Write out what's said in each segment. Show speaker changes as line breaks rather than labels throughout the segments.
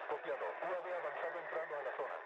Copiado. UAV avanzado entrando a la zona.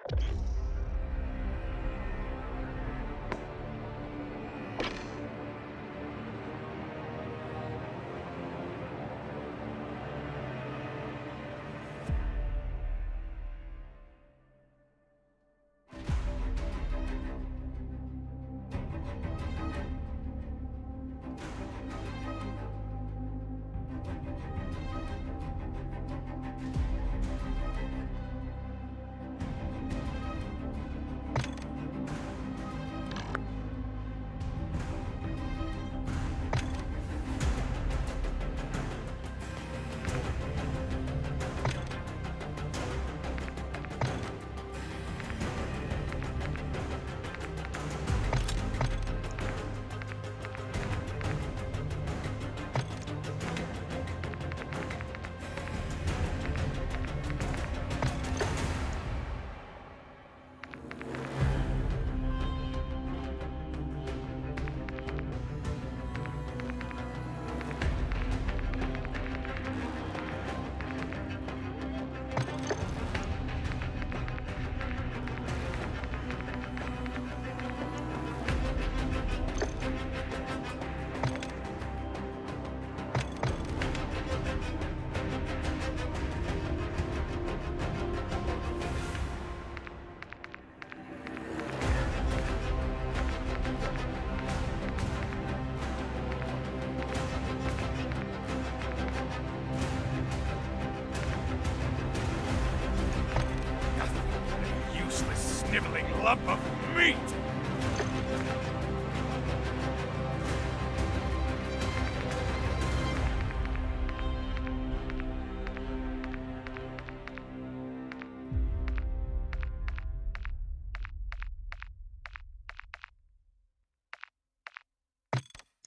Sniveling lump of meat!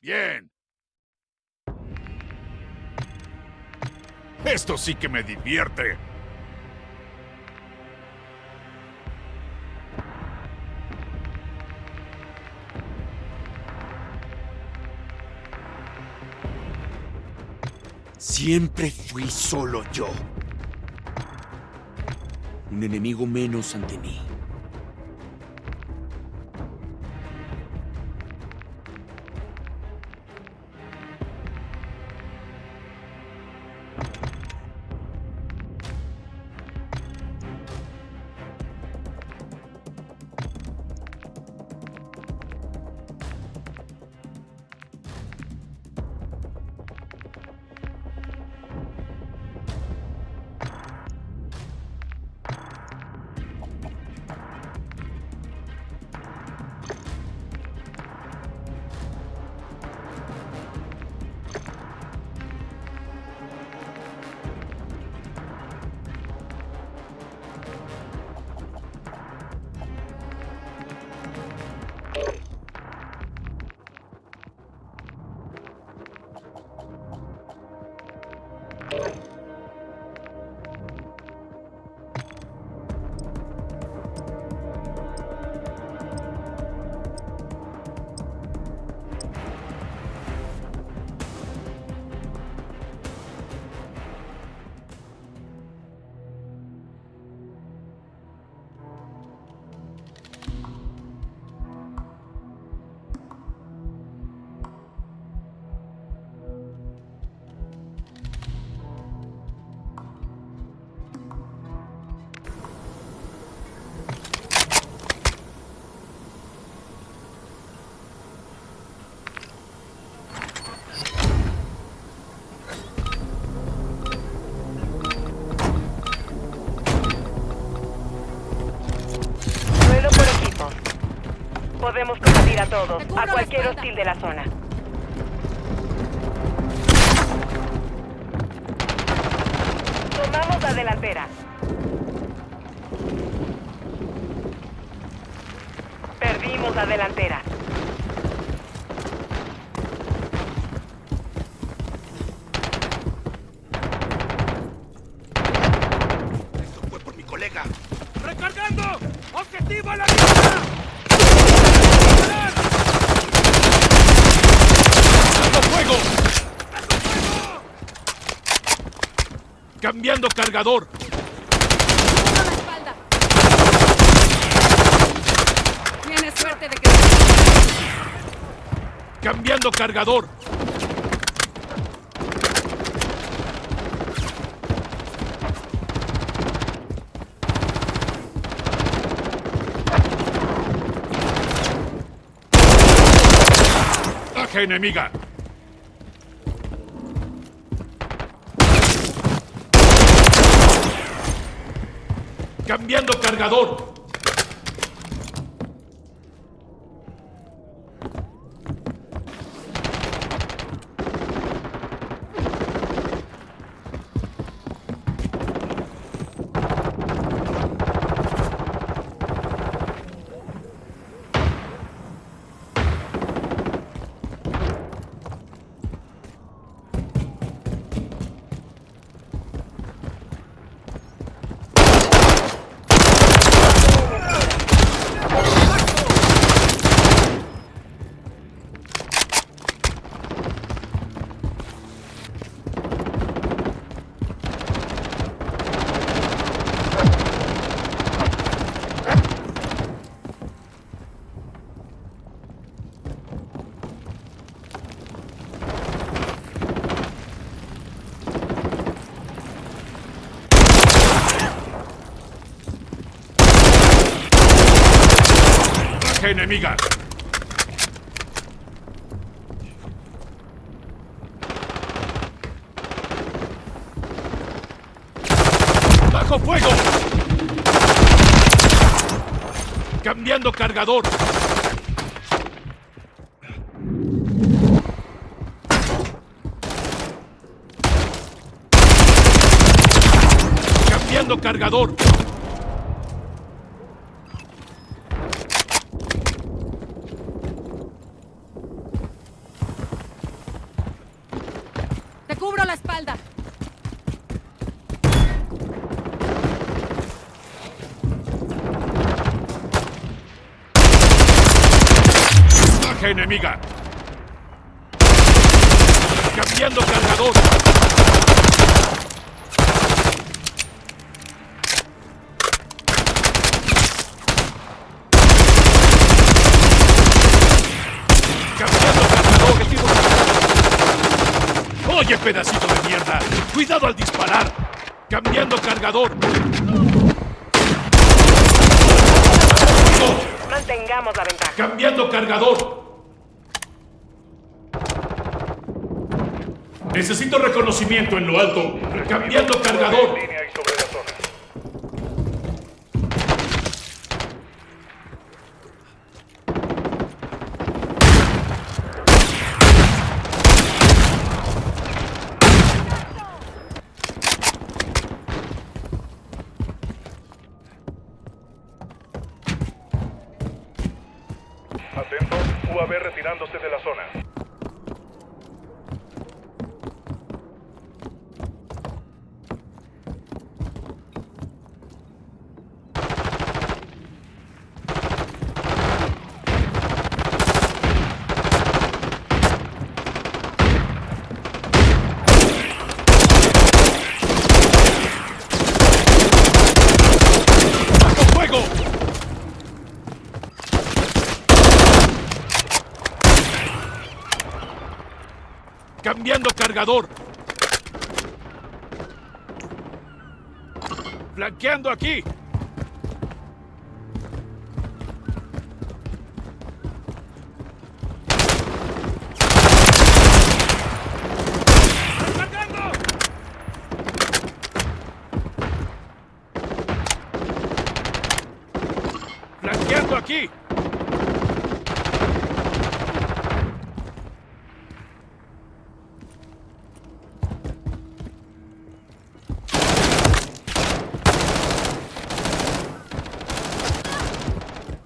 Bien. Esto sí que me divierte.
Siempre fui solo yo. Un enemigo menos ante mí.
Podemos combatir a todos, a cualquier hostil de la zona. Tomamos la delantera. Perdimos la delantera.
Esto fue por mi colega.
¡Recargando! ¡Objetivo a la vista! ¡Fuego! ¡Cambiando cargador! Cambiando cargador. Baja enemiga. Cambiando cargador. Enemiga. ¡Bajo fuego! Cambiando cargador. Cambiando cargador.
Cubro la espalda.
Baja enemiga. Cambiando cargador. Cambiando cargador. Oye, pedacito de mierda. Cuidado al disparar. Cambiando cargador.
Mantengamos la ventaja.
Cambiando cargador. Necesito reconocimiento en lo alto. Cambiando cargador.
En línea y sobre la zona. Atentos, UAV retirándose de la zona.
¡Bajo fuego! Cambiando cargador. Flanqueando aquí. ¡Recargando! Flanqueando aquí.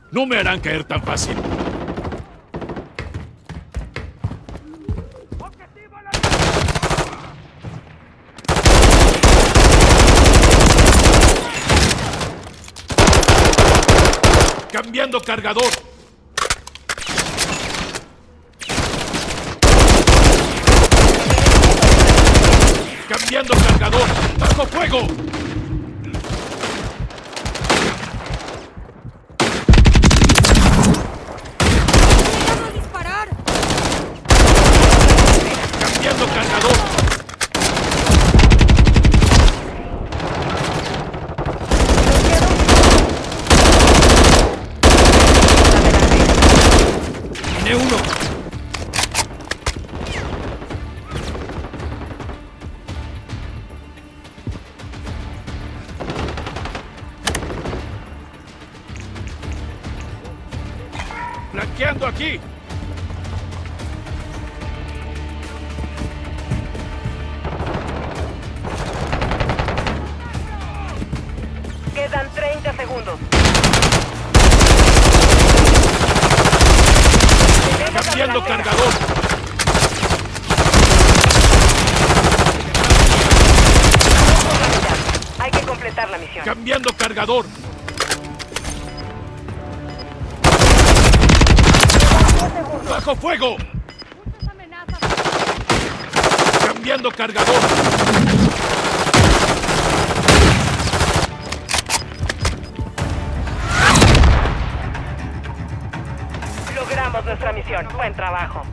No me harán caer tan fácil. Cambiando cargador. Cambiando cargador. ¡Bajo fuego! Eliminé uno. Flanqueando aquí.
Quedan 30 segundos.
Cambiando cargador.
Hay que completar la misión.
Cambiando cargador. ¡Bajo fuego!
Muchas amenazas.
Cambiando cargador.
Logramos nuestra misión. Buen trabajo.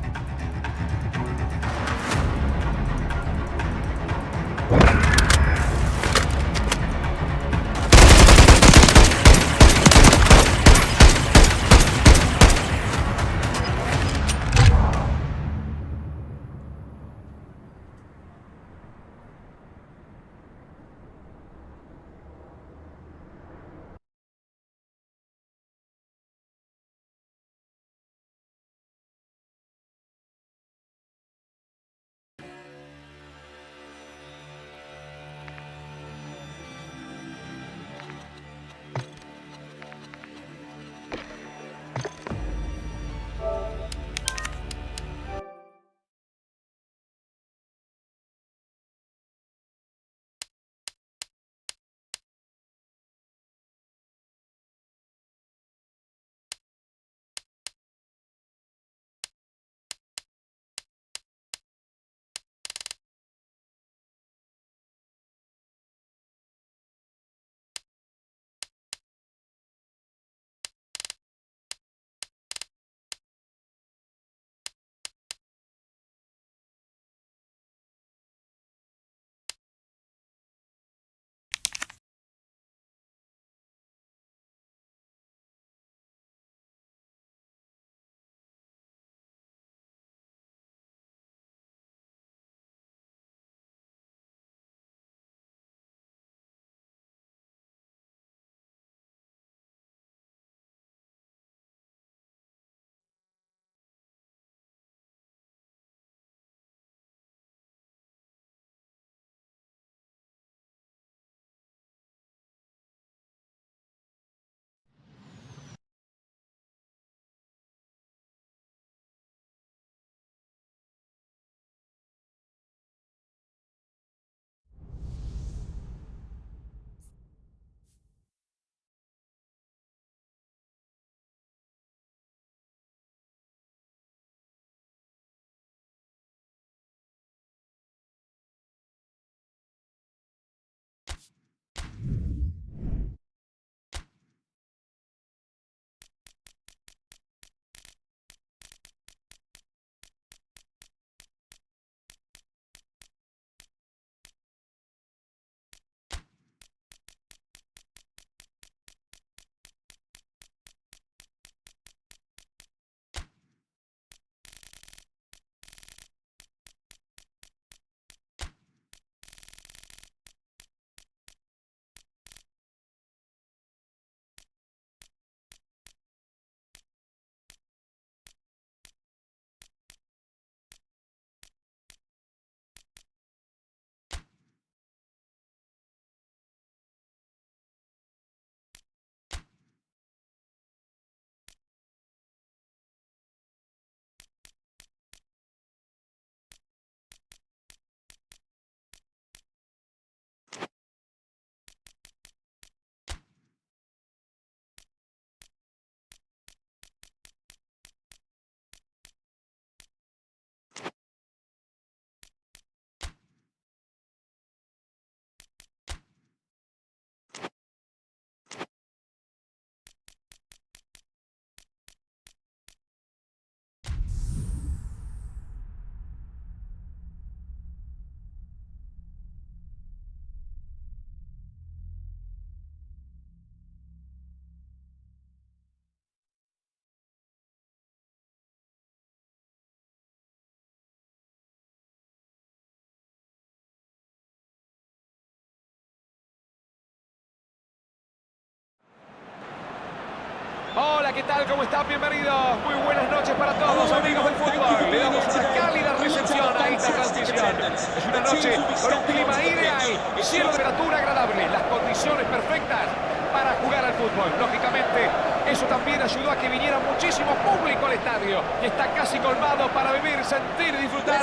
¿qué tal? ¿Cómo están? Bienvenidos. Muy buenas noches para todos, amigos del fútbol. Le damos una cálida recepción a esta transmisión. Es una noche con un clima ideal, cielo de temperatura agradable, las condiciones perfectas para jugar al fútbol. Lógicamente, eso también ayudó a que viniera muchísimo público al estadio y está casi colmado para vivir, sentir y disfrutar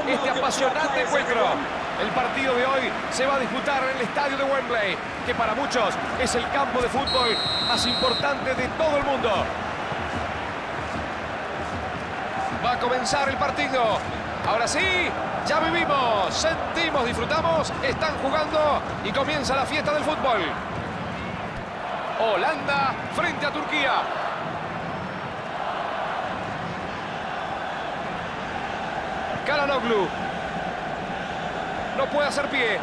este apasionante encuentro. El partido de hoy se va a disputar en el estadio de Wembley, que para muchos es el campo de fútbol más importante de todo el mundo. Va a comenzar el partido. Ahora sí, ya vivimos, sentimos, disfrutamos, están jugando y comienza la fiesta del fútbol. Holanda frente a Turquía. Çalhanoğlu. No puede hacer pie.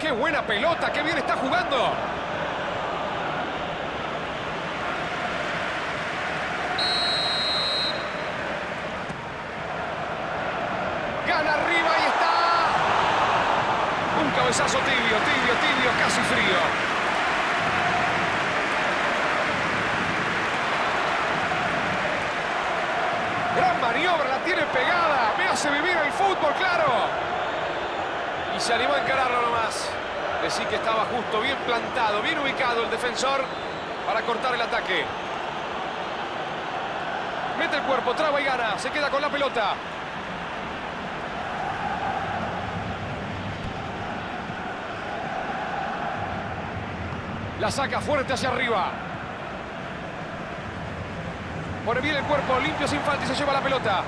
¡Qué buena pelota! ¡Qué bien está jugando! Gana arriba y está. Un cabezazo tibio, casi frío. Gran maniobra, la tiene pegada. Me hace vivir el fútbol, claro. Y se animó a encararlo nomás. Decí que estaba justo, bien plantado, bien ubicado el defensor para cortar el ataque. Mete el cuerpo, traba y gana. Se queda con la pelota. La saca fuerte hacia arriba. Pone bien el cuerpo, limpio sin falta y se lleva la pelota.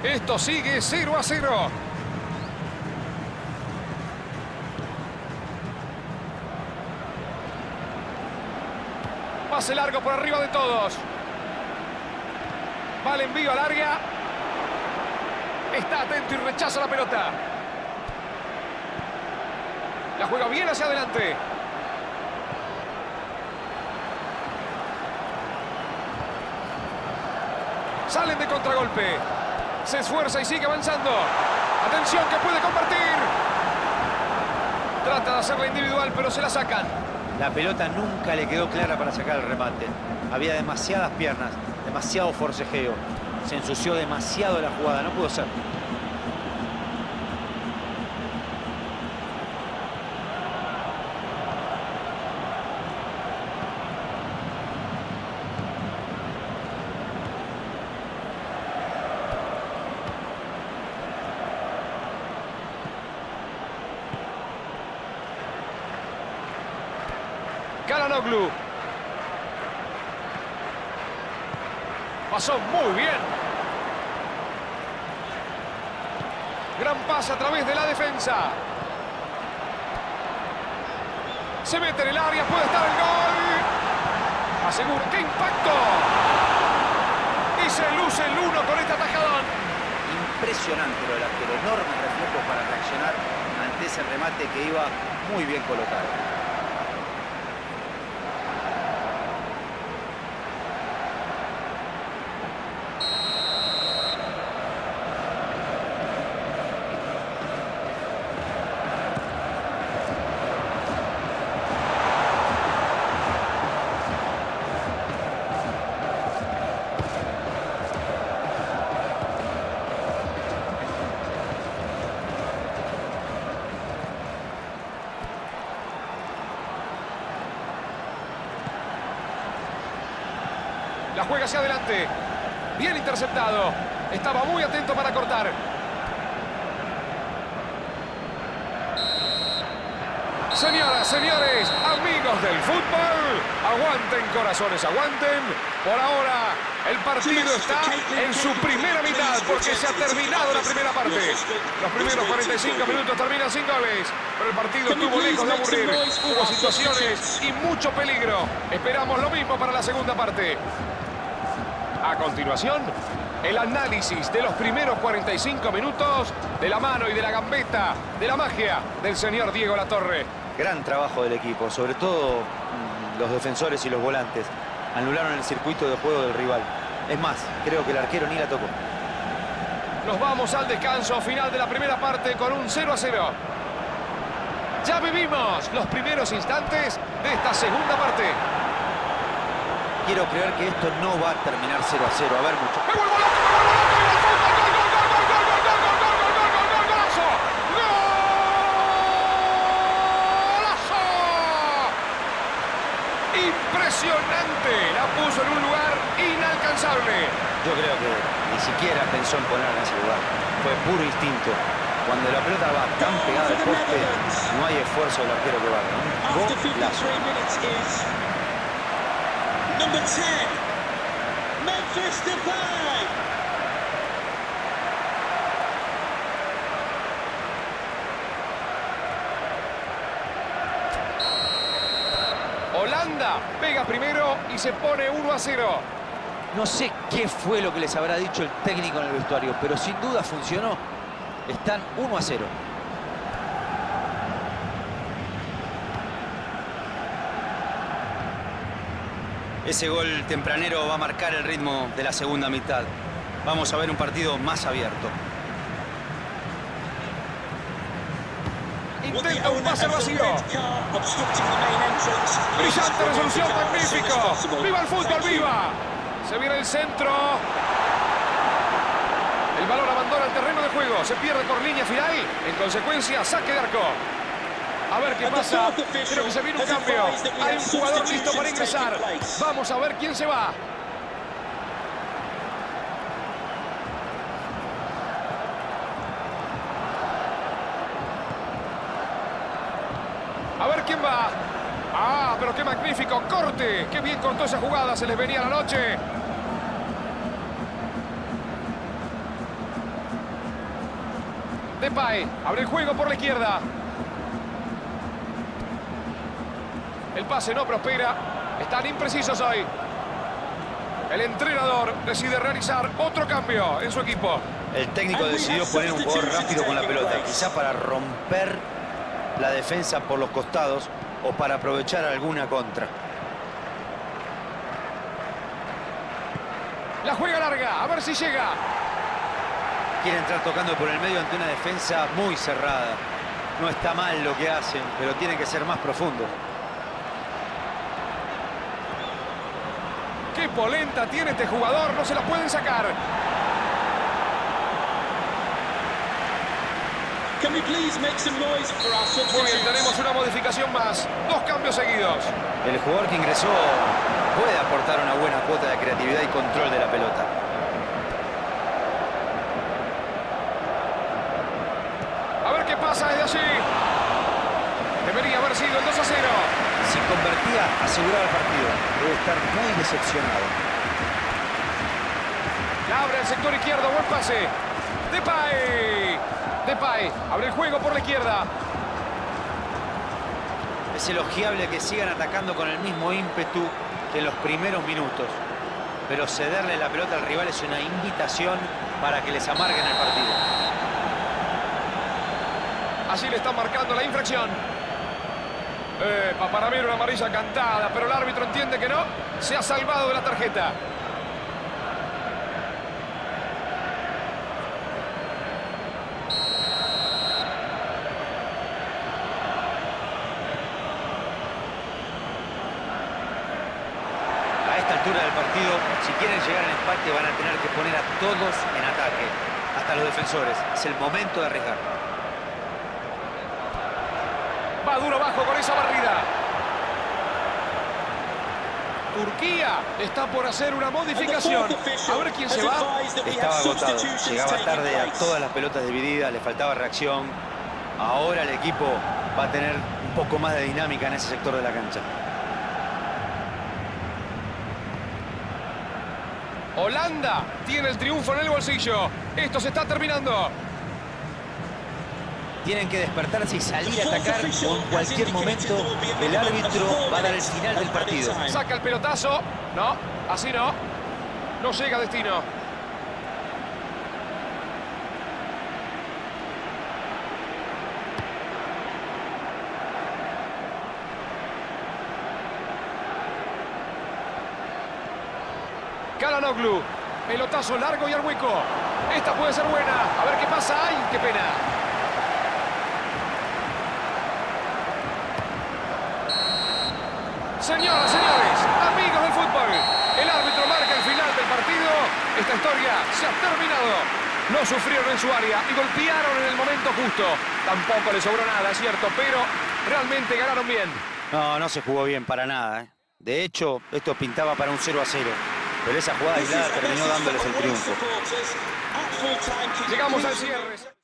Esto sigue 0-0. Pase largo por arriba de todos. Va el envío al área. Está atento y rechaza la pelota. La juega bien hacia adelante. Salen de contragolpe. Se esfuerza y sigue avanzando. Atención que puede convertir. Trata de hacerla individual, pero se la sacan.
La pelota nunca le quedó clara para sacar el remate. Había demasiadas piernas, demasiado forcejeo. Se ensució demasiado la jugada, no pudo ser.
Çalhanoğlu. Pasó muy bien. Gran pase a través de la defensa. Se mete en el área, puede estar el gol. Asegura, ¡qué impacto! Y se luce el 1 con este atajadón.
Impresionante lo del arquero, enormes reflejos para reaccionar ante ese remate que iba muy bien colocado.
La juega hacia adelante. Bien interceptado. Estaba muy atento para cortar. Señoras, señores, amigos del fútbol, aguanten corazones, aguanten. Por ahora, el partido está en su primera mitad porque se ha terminado la primera parte. Los primeros 45 minutos terminan sin goles, pero el partido estuvo lejos de aburrir. Hubo situaciones y mucho peligro. Esperamos lo mismo para la segunda parte. A continuación, el análisis de los primeros 45 minutos de la mano y de la gambeta, de la magia del señor Diego Latorre.
Gran trabajo del equipo, sobre todo los defensores y los volantes. Anularon el circuito de juego del rival. Es más, creo que el arquero ni la tocó.
Nos vamos al descanso final de la primera parte con un 0-0. Ya vivimos los primeros instantes de esta segunda parte.
Quiero creer que esto no va a terminar 0-0. A ver, mucho.
¡Me vuelvo loco! ¡Me vuelvo loco! ¡Viva el fútbol! ¡Gol, gol, gol, gol, gol, gol, gol, gol, gol, gol, gol, gol, golazo! ¡Golazo! Impresionante. La puso en un lugar inalcanzable.
Yo creo que ni siquiera pensó en ponerla en ese lugar. Fue puro instinto. Cuando la pelota va tan pegada al poste, no hay esfuerzo del arquero que valga. Un golazo.
Number 10, Memphis Depay.
Holanda pega primero y se pone 1-0.
No sé qué fue lo que les habrá dicho el técnico en el vestuario, pero sin duda funcionó. Están 1-0. Ese gol tempranero va a marcar el ritmo de la segunda mitad. Vamos a ver un partido más abierto.
Intenta un pase vacío. Brillante resolución, magnífico. ¡Viva el fútbol, viva! Se viene el centro. El balón abandona el terreno de juego. Se pierde por línea final. En consecuencia, saque de arco. A ver qué pasa. Creo que se viene un cambio. Hay un jugador listo para ingresar. Vamos a ver quién se va. A ver quién va. Ah, pero qué magnífico corte. Qué bien cortó esa jugada. Se les venía la noche. Depay abre el juego por la izquierda. El pase no prospera. Están imprecisos hoy. El entrenador decide realizar otro cambio en su equipo.
El técnico decidió poner un jugador rápido con la pelota, quizá para romper la defensa por los costados o para aprovechar alguna contra.
La juega larga, a ver si llega.
Quiere entrar tocando por el medio ante una defensa muy cerrada. No está mal lo que hacen, pero tiene que ser más profundo.
¡Qué polenta tiene este jugador! No se la pueden sacar. Muy bien, tenemos una modificación más. 2 cambios seguidos.
El jugador que ingresó puede aportar una buena cuota de creatividad y control de la pelota.
A ver qué pasa desde allí. Debería haber sido el 2-0.
Si convertía, aseguraba el partido. Debe estar muy decepcionado.
La abre el sector izquierdo, buen pase. Depay. Depay abre el juego por la izquierda.
Es elogiable que sigan atacando con el mismo ímpetu que en los primeros minutos. Pero cederle la pelota al rival es una invitación para que les amarguen el partido.
Así le están marcando la infracción. Para mí era una amarilla cantada, pero el árbitro entiende que no. Se ha salvado de la tarjeta.
A esta altura del partido, si quieren llegar al empate, van a tener que poner a todos en ataque, hasta los defensores. Es el momento de arriesgar.
Va duro bajo con esa barrida. Turquía está por hacer una modificación. A ver quién se va.
Estaba agotado. Llegaba tarde a todas las pelotas divididas, le faltaba reacción. Ahora el equipo va a tener un poco más de dinámica en ese sector de la cancha.
Holanda tiene el triunfo en el bolsillo. Esto se está terminando.
Tienen que despertarse y salir a atacar o en cualquier momento el árbitro va a dar el final del partido.
Saca el pelotazo. No, así no. No llega a destino. Kalanoglu. Pelotazo largo y al hueco. Esta puede ser buena. A ver qué pasa. ¡Ay, qué pena! Señoras, señores, amigos del fútbol, el árbitro marca el final del partido. Esta historia se ha terminado. No sufrieron en su área y golpearon en el momento justo. Tampoco les sobró nada, es cierto, pero realmente ganaron bien.
No, no se jugó bien para nada, ¿eh? De hecho, esto pintaba para un 0-0. Pero esa jugada aislada terminó dándoles el triunfo.
Llegamos al cierre.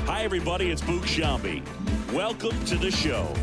Hi, everybody. It's Boog Shambi. Welcome to the show.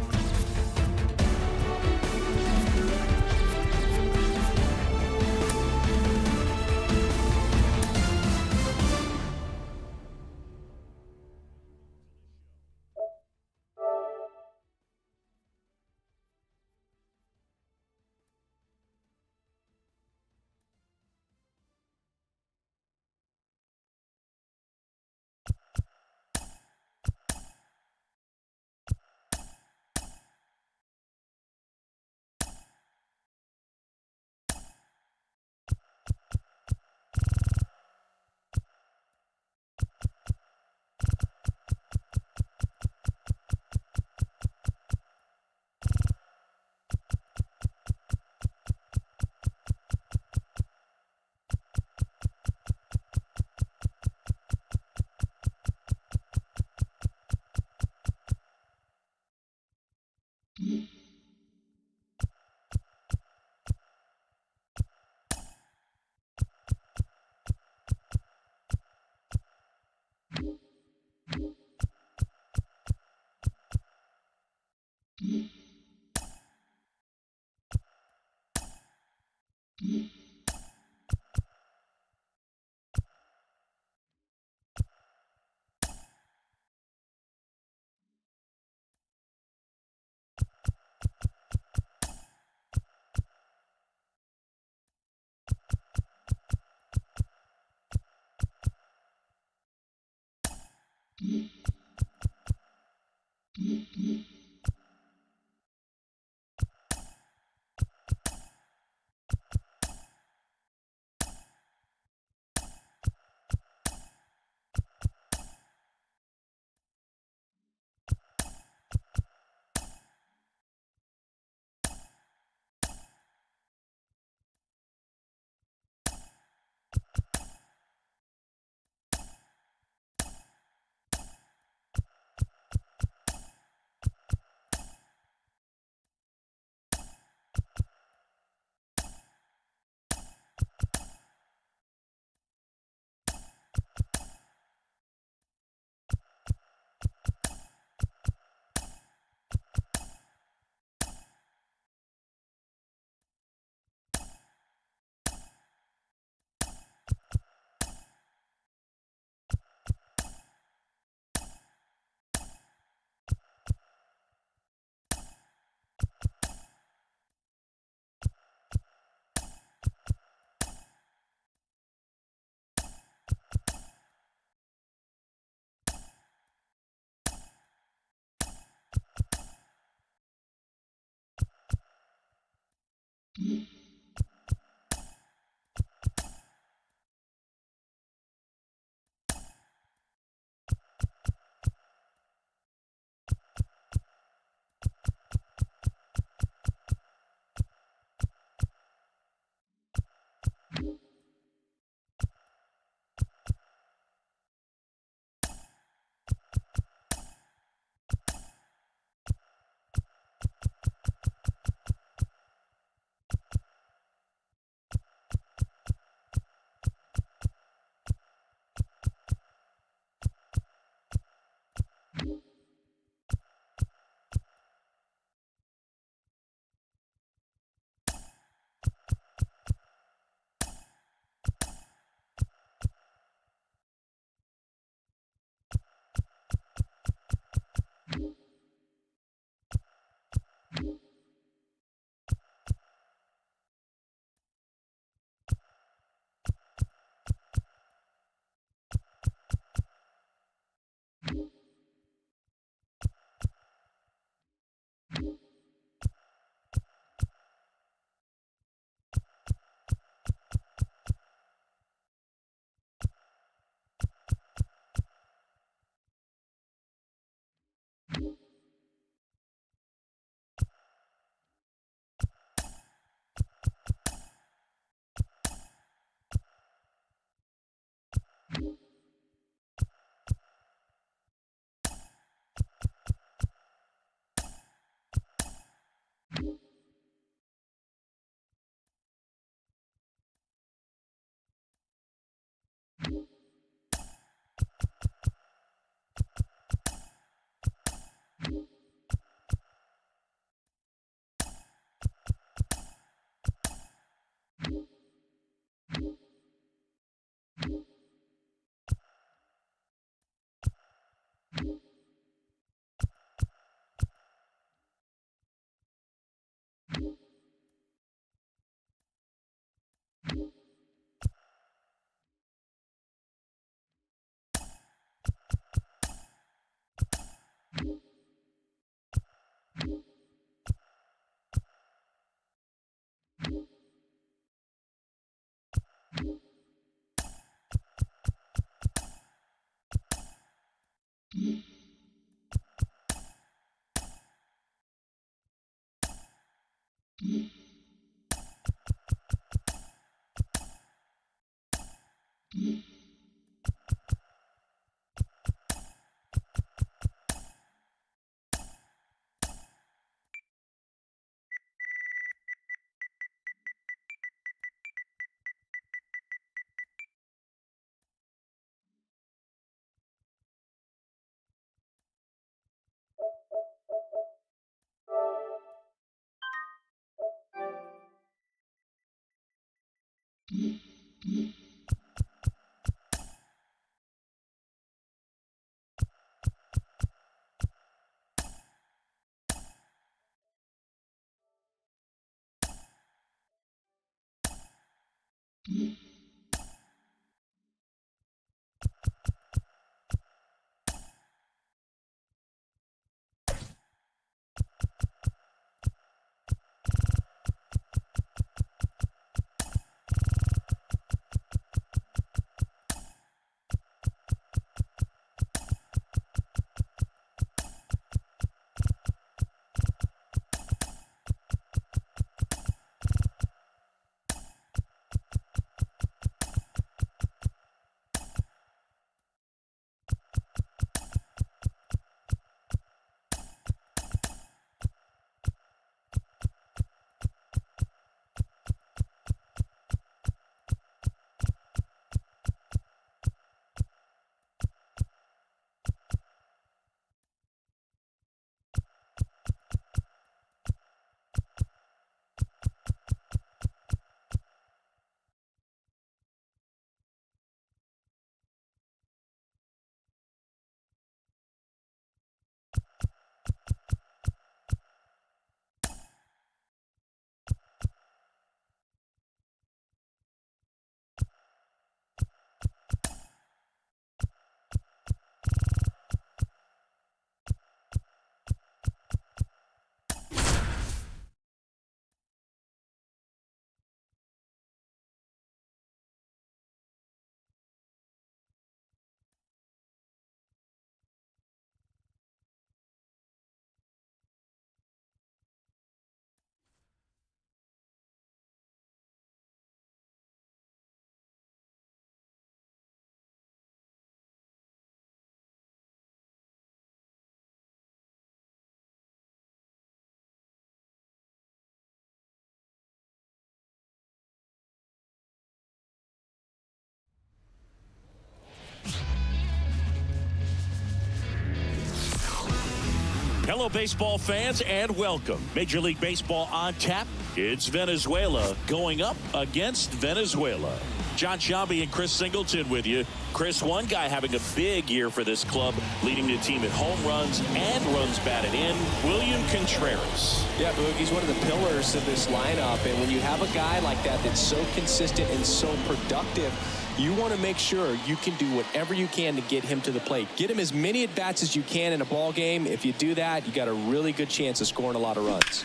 Hello, baseball fans, and welcome. Major League Baseball on tap. It's Venezuela going up against Venezuela. John Sciambi and Chris Singleton with you. Chris, one guy having a big year for this club, leading the team in home runs and runs batted in, William Contreras.
Yeah, Boog, he's one of the pillars of this lineup, and when you have a guy like that that's so consistent and so productive, you want to make sure you can do whatever you can to get him to the plate. Get him as many at-bats as you can in a ball game. If you do that, you got a really good chance of scoring a lot of runs.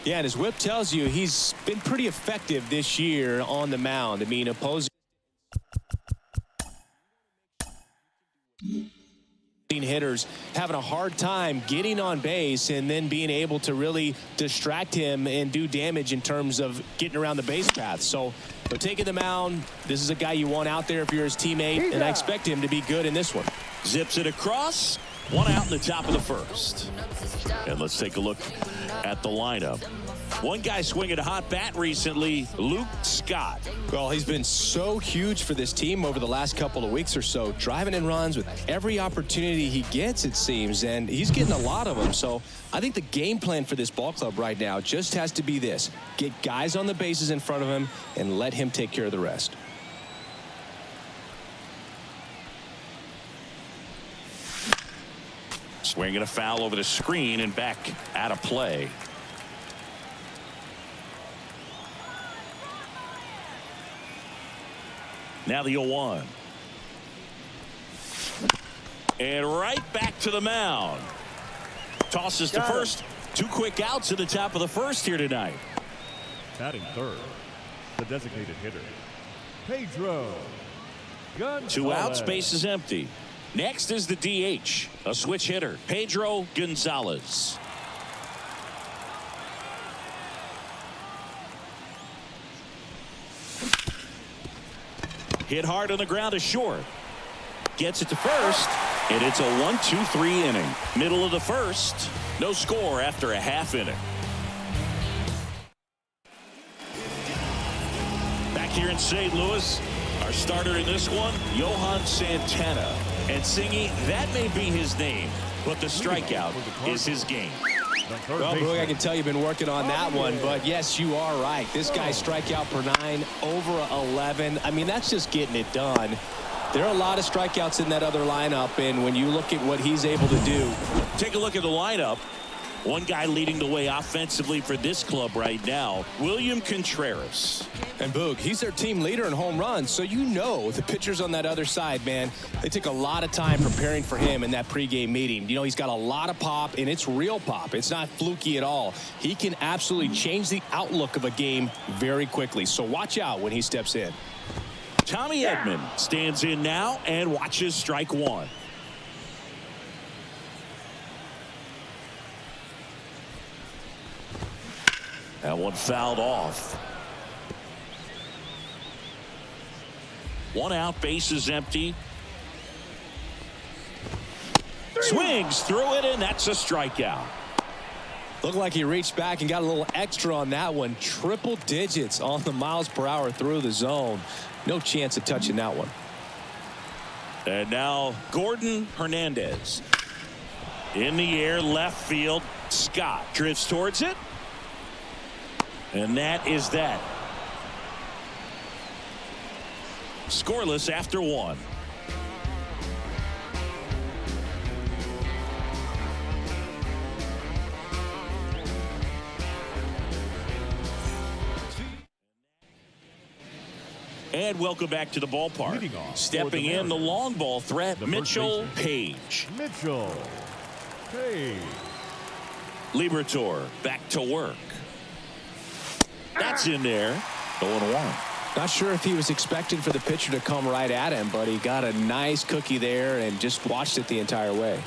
Yeah, and his whip tells you he's been pretty effective this year on the mound. I mean, opposing hitters having a hard time getting on base and then being able to really distract him and do damage in terms of getting around the base path. So taking the mound, this is a guy you want out there if you're his teammate, and I expect him to be good in this one.
Zips it across. One out in the top of the first. And let's take a look at the lineup. One guy swinging a hot bat recently, Luke Scott.
Well, he's been so huge for this team over the last couple of weeks or so, driving in runs with every opportunity he gets, it seems, and he's getting a lot of them. So I think the game plan for this ball club right now just has to be this: get guys on the bases in front of him and let him take care of the rest.
Swinging a foul over the screen and back out of play. Now the 0-1. And right back to the mound. Tosses to first. 2 quick outs at the top of the first here tonight.
Batting third, the designated hitter, Pedro Gonzalez.
2 outs, base is empty. Next is the DH, a switch hitter, Pedro Gonzalez. Hit hard on the ground to short. Gets it to first, and it's a 1-2-3 inning. Middle of the first, no score after a half inning. Back here in St. Louis, our starter in this one, Johan Santana. And singing, that may be his name, but the strikeout is his game.
Well, Boog, I can tell you've been working on that one, but yes, you are right. This guy's strikeout per 9, over 11. I mean, that's just getting it done. There are a lot of strikeouts in that other lineup, and when you look at what he's able to do.
Take a look at the lineup. One guy leading the way offensively for this club right now, William Contreras.
And Boog, he's their team leader in home runs, so you know the pitchers on that other side, man, they take a lot of time preparing for him in that pregame meeting. You know, he's got a lot of pop, and it's real pop. It's not fluky at all. He can absolutely change the outlook of a game very quickly, so watch out when he steps in.
Tommy Edman stands in now and watches strike 1. That one fouled off. 1 out, base is empty. Swings through it, and that's a strikeout.
Looked like he reached back and got a little extra on that one. Triple digits on the miles per hour through the zone. No chance of touching that one.
And now Gordon Hernandez. In the air, left field. Scott drifts towards it. And that is that. Scoreless after 1. And welcome back to the ballpark. Stepping in the long ball threat, Mitchell Page.
Mitchell Page.
Liberatore back to work. That's in there. 0-1.
Not sure if he was expecting for the pitcher to come right at him, but he got a nice cookie there and just watched it the entire way.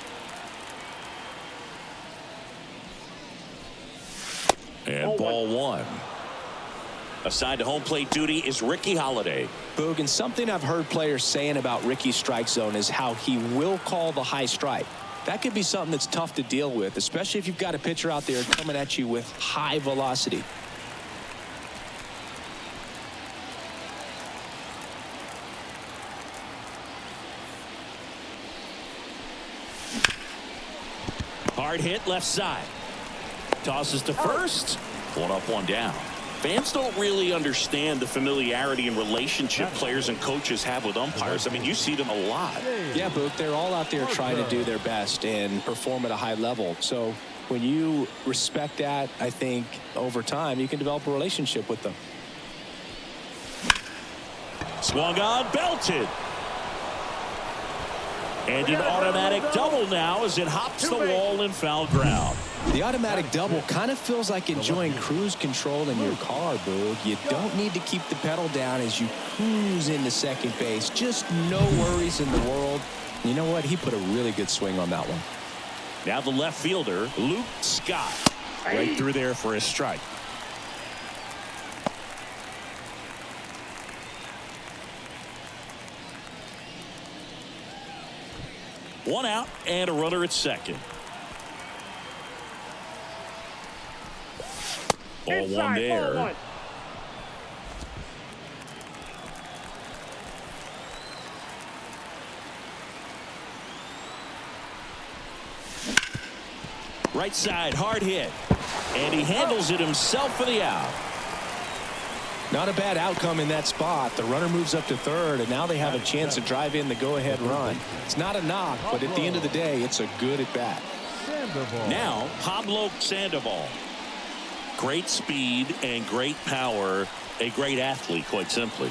And ball 1. Assigned to home plate duty is Ricky Holiday.
Boog, and something I've heard players saying about Ricky's strike zone is how he will call the high strike. That could be something that's tough to deal with, especially if you've got a pitcher out there coming at you with high velocity.
Hard hit left side. Tosses to first. 1 up, 1 down. Fans don't really understand the familiarity and relationship players and coaches have with umpires. I mean, you see them a lot.
Yeah, Boog, they're all out there trying to do their best and perform at a high level. So when you respect that, I think over time you can develop a relationship with them.
Swung on, belted. And an automatic double now as it hops the wall in foul ground.
The automatic double kind of feels like enjoying cruise control in your car, Boog. You don't need to keep the pedal down as you cruise into second base. Just no worries in the world. You know what? He put a really good swing on that one.
Now the left fielder, Luke Scott. Right through there for a strike. One out and a runner at second. Ball 1 there. Right side, hard hit. And he handles it himself for the out.
Not a bad outcome in that spot. The runner moves up to third, and now they have a chance to drive in the go-ahead run. It's not a knock, but at the end of the day, it's a good at-bat.
Now, Pablo Sandoval. Great speed and great power. A great athlete, quite simply.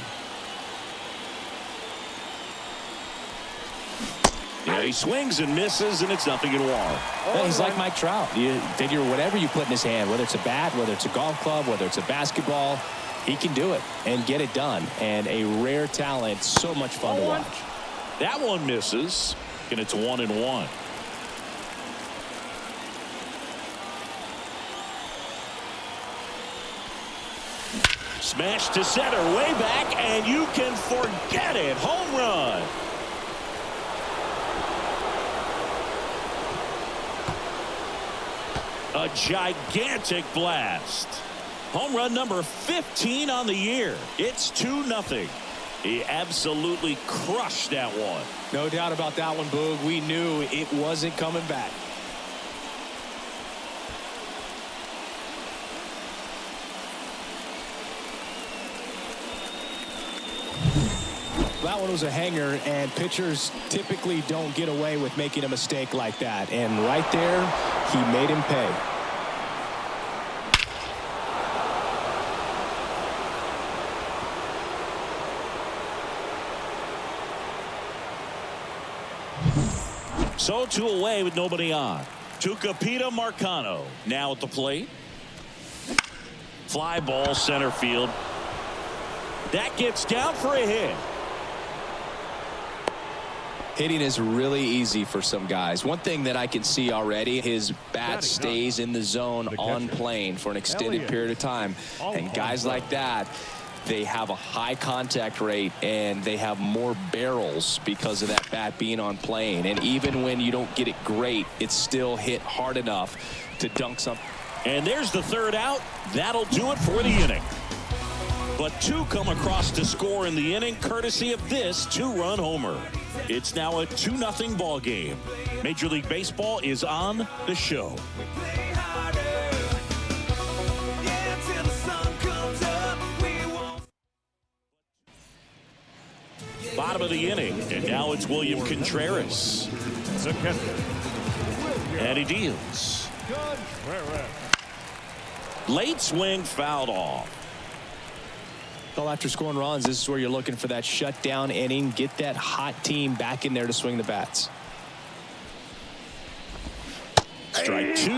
Yeah, he swings and misses, and it's nothing in one.
Well, he's like Mike Trout. You figure whatever you put in his hand, whether it's a bat, whether it's a golf club, whether it's a basketball, he can do it and get it done. And a rare talent, so much fun to watch.
That one misses, and it's 1-1. Smash to center, way back, and you can forget it. Home run. A gigantic blast. Home run number 15 on the year. It's 2-0. He absolutely crushed that one.
No doubt about that one, Boog. We knew it wasn't coming back. That one was a hanger, and pitchers typically don't get away with making a mistake like that. And right there, he made him pay.
So 2 away with nobody on. Tucupita Marcano now at the plate. Fly ball center field. That gets down for a hit.
Hitting is really easy for some guys. One thing that I can see already, his bat stays in the zone on plane for an extended period of time. And guys like that, they have a high contact rate and they have more barrels because of that bat being on plane. And even when you don't get it great, it's still hit hard enough to dunk something.
And there's the third out. That'll do it for the inning. But 2 come across to score in the inning, courtesy of this 2-run homer. It's now a 2-0 ball game. Major League Baseball is on the show. Bottom of the inning, and now it's William Contreras. And he deals. Late swing fouled off.
Well, after scoring runs, this is where you're looking for that shutdown inning. Get that hot team back in there to swing the bats.
Strike 2.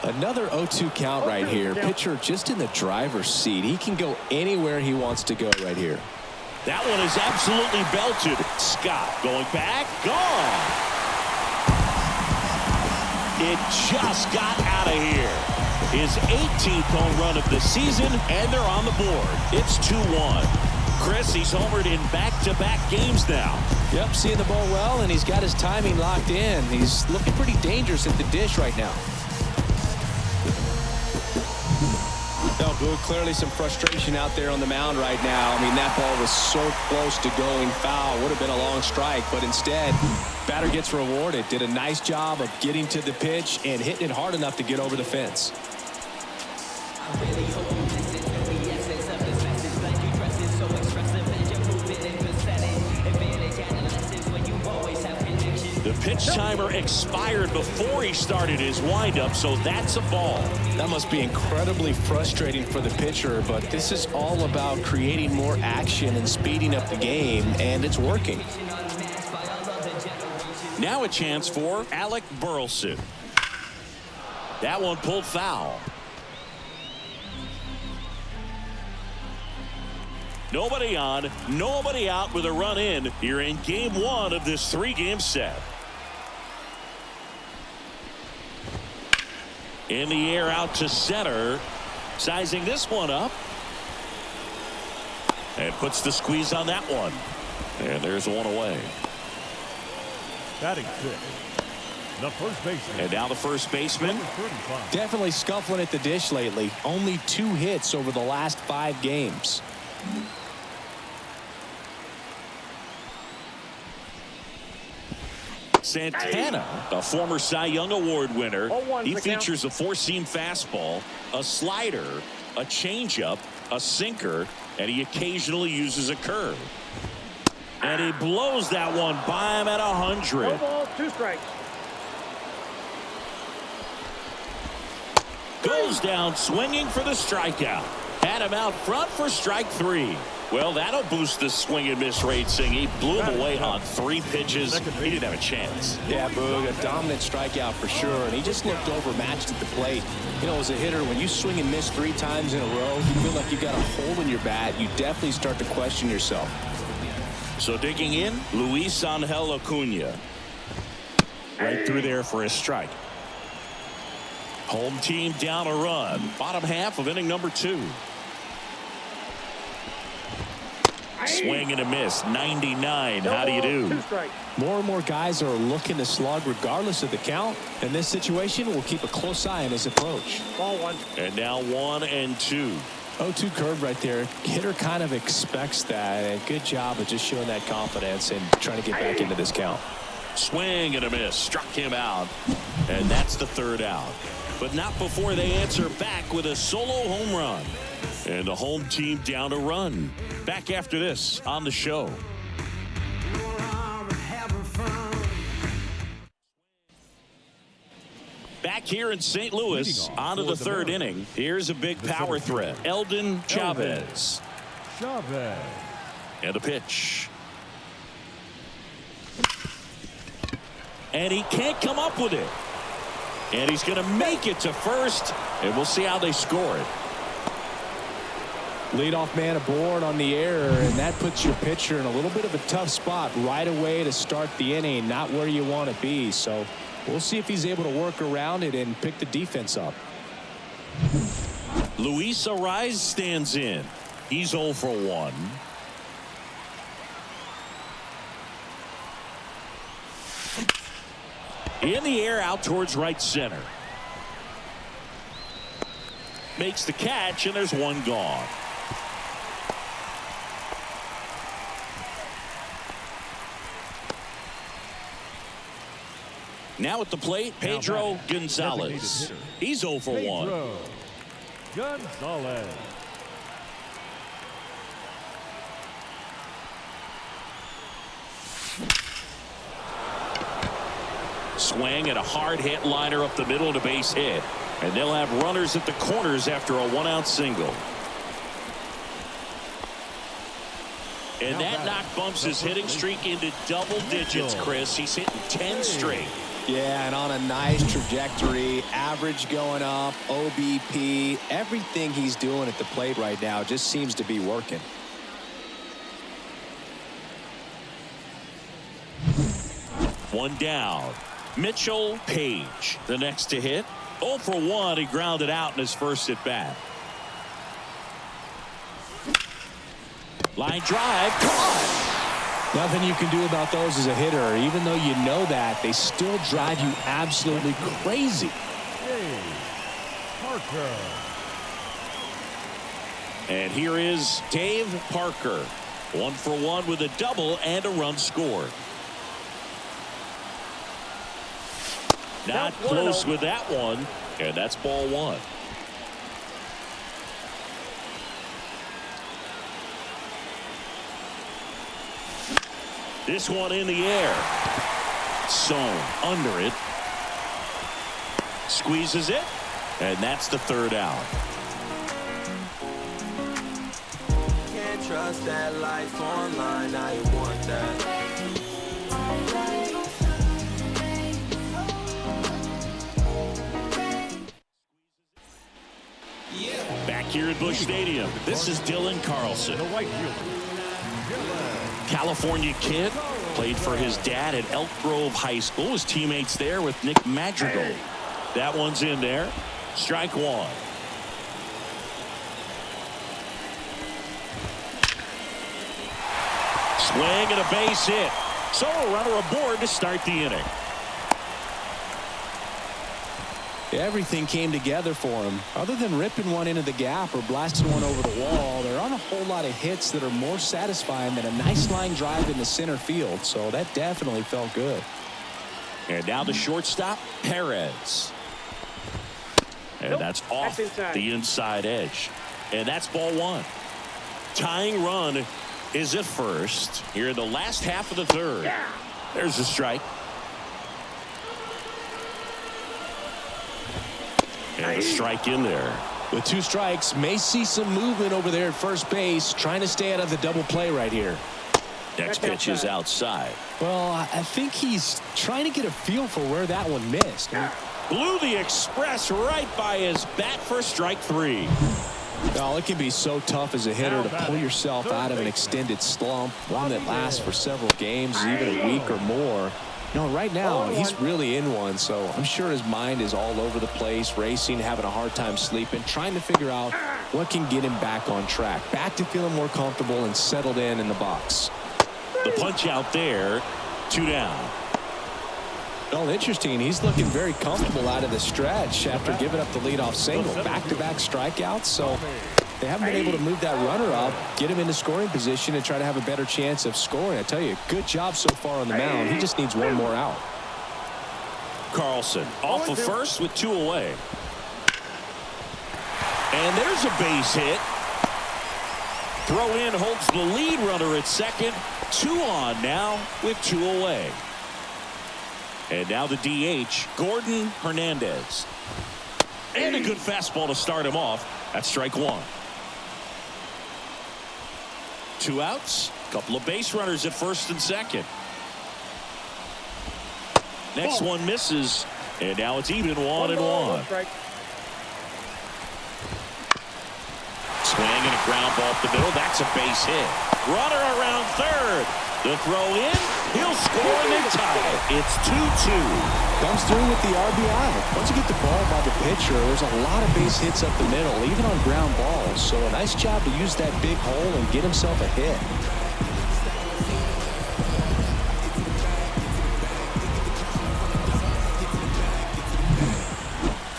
Another 0-2 count right here. Pitcher just in the driver's seat. He can go anywhere he wants to go right here.
That one is absolutely belted. Scott going back. Gone. It just got out of here. His 18th home run of the season, and they're on the board. It's 2-1. Chris, he's homered in back-to-back games now.
Yep, seeing the ball well, and he's got his timing locked in. He's looking pretty dangerous at the dish right now. No, good. Clearly some frustration out there on the mound right now. I mean, that ball was so close to going foul. Would have been a long strike, but instead, batter gets rewarded. Did a nice job of getting to the pitch and hitting it hard enough to get over the fence.
The pitch timer expired before he started his windup, so that's a ball.
That must be incredibly frustrating for the pitcher, but this is all about creating more action and speeding up the game, and it's working.
Now a chance for Alec Burleson. That one pulled foul. Nobody on, nobody out with a run in here in game 1 of this 3-game set. In the air out to center. Sizing this one up. And puts the squeeze on that one. And there's one away.
Batting 6. The first baseman.
And now the first baseman.
Definitely scuffling at the dish lately. Only 2 hits over the last 5 games.
Santana, a former Cy Young Award winner. He features a 4-seam fastball, a slider, a changeup, a sinker, and he occasionally uses a curve. And he blows that one by him at 100.
1 ball, 2 strikes.
Goes down swinging for the strikeout. Had him out front for strike 3. Well, that'll boost the swing and miss rate, Singh. He blew him away on 3 pitches. He didn't have a chance.
Yeah, Boog, a dominant strikeout for sure, and he just looked overmatched at the plate. You know, as a hitter, when you swing and miss 3 times in a row, you feel like you've got a hole in your bat. You definitely start to question yourself.
So digging in, Luis Angel Acuna. Right through there for a strike. Home team down a run. Bottom half of inning number 2. Swing and a miss. 99. How do you do?
More and more guys are looking to slug regardless of the count. In this situation, we'll keep a close eye on his approach.
Ball 1.
And now 1-2.
0-2 curve right there. Hitter kind of expects that. And good job of just showing that confidence and trying to get back into this count.
Swing and a miss. Struck him out. And that's the 3rd out. But not before they answer back with a solo home run. And the home team down a run. Back after this on the show. Back here in St. Louis, on to the 3rd inning. Here's a big power threat. Eldon Chavez. And a pitch. And he can't come up with it. And he's going to make it to first. And we'll see how they score it.
Leadoff man aboard on the error, and that puts your pitcher in a little bit of a tough spot right away to start the inning. Not where you want to be. So we'll see if he's able to work around it and pick the defense up.
Luis Ariz stands in. He's 0 for 1. In the air out towards right center. Makes the catch, and there's 1 gone. Now at the plate, Pedro Gonzalez. He's 0 for 1.
Gonzalez.
Swing and a hard hit liner up the middle and a base hit. And they'll have runners at the corners after a 1-out single. And that knock bumps his hitting streak into double digits, Chris. He's hitting 10 straight.
Yeah, and on a nice trajectory, average going up, OBP, everything he's doing at the plate right now just seems to be working.
One down. Mitchell Page, the next to hit. 0 for 1. He grounded out in his first at bat. Line drive, caught.
Nothing you can do about those as a hitter. Even though you know that, they still drive you absolutely crazy.
Parker.
And here is Dave Parker. 1 for 1 with a double and a run scored. Not close with that one. And that's ball 1. This one in the air. Sown under it. Squeezes it. And that's the 3rd out.
Can't trust that life online. Now you want that.
Back here at Busch Stadium, this is Dylan Carlson. California kid, played for his dad at Elk Grove High School. His teammates there with Nick Madrigal. That one's in there. Strike 1. Swing and a base hit. So a runner aboard to start the inning.
Everything came together for him. Other than ripping one into the gap or blasting one over the wall, there aren't a whole lot of hits that are more satisfying than a nice line drive in the center field. So that definitely felt good.
And now the shortstop, Perez. And that's off the inside edge. And that's ball 1. Tying run is at first here in the last half of the 3rd. There's a strike. And a strike in there.
With 2 strikes, may see some movement over there at first base, trying to stay out of the double play right here.
Next pitch is outside.
Well, I think he's trying to get a feel for where that one missed.
Blew the express right by his bat for strike 3.
Well, it can be so tough as a hitter to pull yourself out of an extended slump, one that lasts for several games, even a week or more. No, right now, he's really in one, so I'm sure his mind is all over the place, racing, having a hard time sleeping, trying to figure out what can get him back on track, back to feeling more comfortable and settled in the box.
The punch out there, 2 down.
Well, interesting. He's looking very comfortable out of the stretch after giving up the leadoff single. Back-to-back strikeouts, so they haven't been able to move that runner up, get him into scoring position, and try to have a better chance of scoring. I tell you, good job so far on the mound. He just needs one more out.
Carlson off of first with 2 away. And there's a base hit. Throw in holds the lead runner at second. 2 on now with 2 away. And now the DH, Gordon Hernandez. And a good fastball to start him off. That's strike 1. 2 outs. Couple of base runners at first and second. Next one misses. And now it's even 1-1. Swing and a ground ball up the middle. That's a base hit. Runner around third. The throw in. He'll score and they tie it. It's 2-2.
Comes through with the RBI. Once you get the ball by the pitcher, there's a lot of base hits up the middle, even on ground balls. So a nice job to use that big hole and get himself a hit.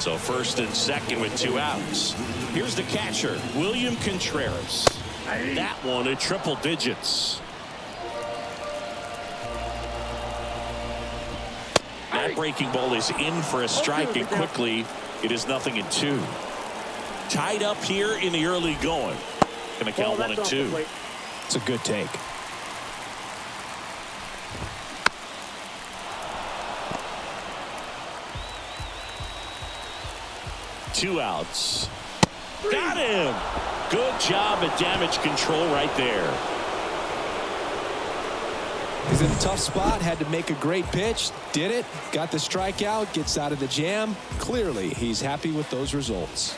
So first and second with 2 outs. Here's the catcher, William Contreras. That one at triple digits. That breaking ball is in for a strike, and quickly it is 0-2. Tied up here in the early going. Gonna count 1-2.
It's a good take.
Two outs. Got him. Good job at damage control right there.
He's in a tough spot, had to make a great pitch, did it, got the strikeout, gets out of the jam. Clearly, he's happy with those results.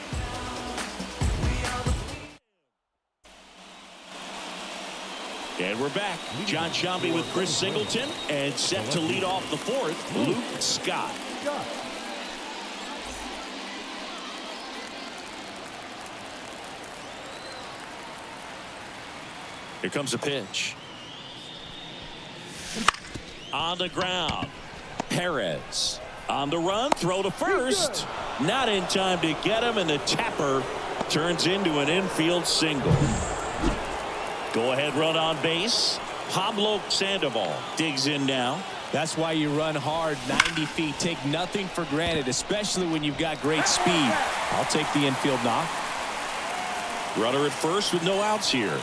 And we're back. John Sciambi with Chris Singleton, and set to lead off the 4th, Luke Scott. Here comes a pitch. On the ground. Perez on the run. Throw to first. Not in time to get him, and the tapper turns into an infield single. Go ahead run on base. Pablo Sandoval digs in now.
That's why you run hard 90 feet. Take nothing for granted, especially when you've got great speed. I'll take the infield knock.
Runner at first with no outs here.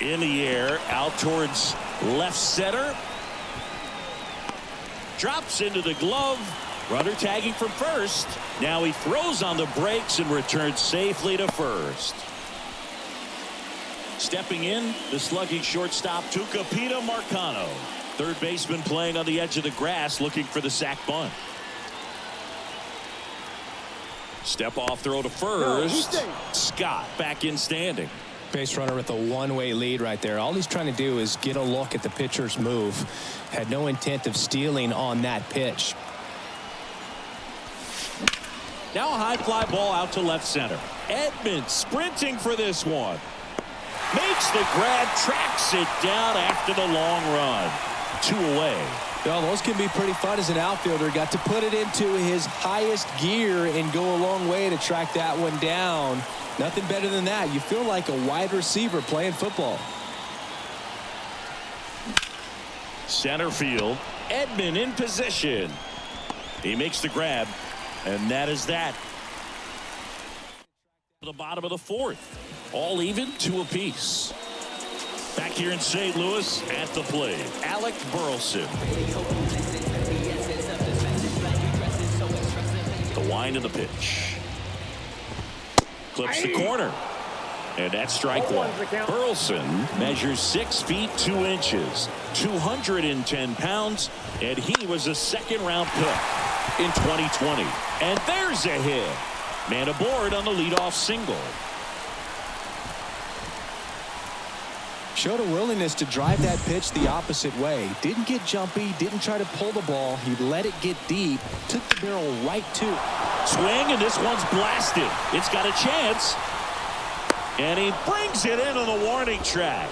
In the air, out towards left center. Drops into the glove. Runner tagging from first. Now he throws on the brakes and returns safely to first. Stepping in, the slugging shortstop, Tucupita Marcano. Third baseman playing on the edge of the grass, looking for the sac bunt. Step off throw to first. Scott back in standing.
Base runner with a one-way lead right there. All he's trying to do is get a look at the pitcher's move. Had no intent of stealing on that pitch.
Now a high fly ball out to left center. Edman sprinting for this one. Makes the grab, tracks it down after the long run. 2 away.
Well, those can be pretty fun as an outfielder. Got to put it into his highest gear and go a long way to track that one down. Nothing better than that. You feel like a wide receiver playing football.
Center field. Edman in position. He makes the grab, and that is that. The bottom of the 4th. All even, 2 apiece. Back here in St. Louis at the plate, Alec Burleson. The wind of the pitch. Clips the corner. And that's strike one. Burleson measures 6 feet 2 inches, 210 pounds, and he was a second-round pick in 2020. And there's a hit. Man aboard on the leadoff single.
Showed a willingness to drive that pitch the opposite way. Didn't get jumpy, didn't try to pull the ball. He let it get deep, took the barrel right to.
Swing, and this one's blasted. It's got a chance. And he brings it in on the warning track.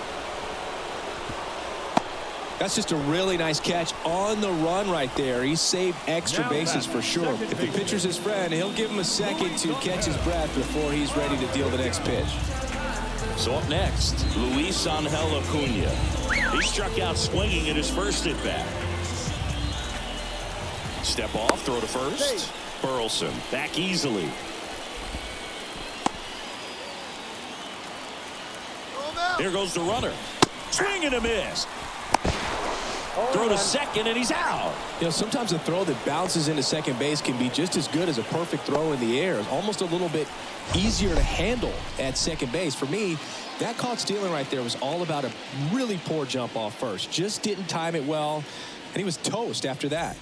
That's just a really nice catch on the run right there. He saved extra bases for sure. If the pitcher's his friend, he'll give him a second to catch his breath before he's ready to deal the next pitch.
So up next, Luis Angel Acuna. He struck out swinging at his first at bat. Step off, throw to first. Burleson back easily. Here goes the runner. Swing and a miss. Throw to second, and he's out.
You know, sometimes a throw that bounces into second base can be just as good as a perfect throw in the air. It's almost a little bit easier to handle at second base. For me, that caught stealing right there was all about a really poor jump off first. Just didn't time it well, and he was toast after that.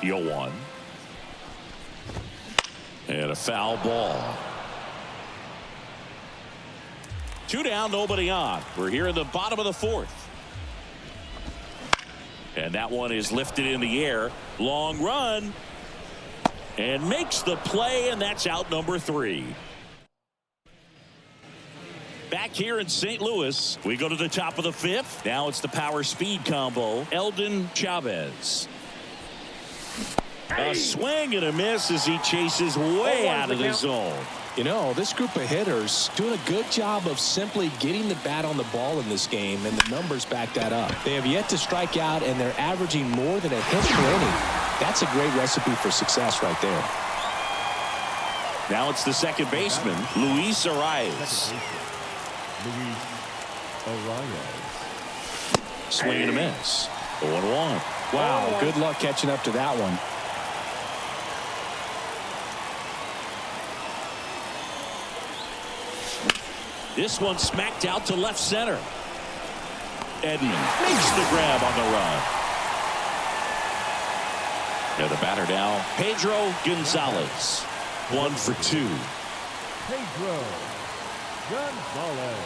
One. And a foul ball. 2 down, nobody on. We're here in the bottom of the 4th. And that one is lifted in the air. Long run. And makes the play, and that's out number 3. Back here in St. Louis, we go to the top of the 5th. Now it's the power speed combo. Eldon Chavez. A swing and a miss as he chases way out of the zone.
You know, this group of hitters doing a good job of simply getting the bat on the ball in this game, and the numbers back that up. They have yet to strike out, and they're averaging more than a hit per inning. That's a great recipe for success right there.
Now it's the second baseman, Luis Arias. Swing and a miss. 0-1.
Wow, good luck catching up to that one.
This one smacked out to left center. Edman makes the grab on the run. And the batter now, Pedro Gonzalez. 1 for 2.
Pedro Gonzalez.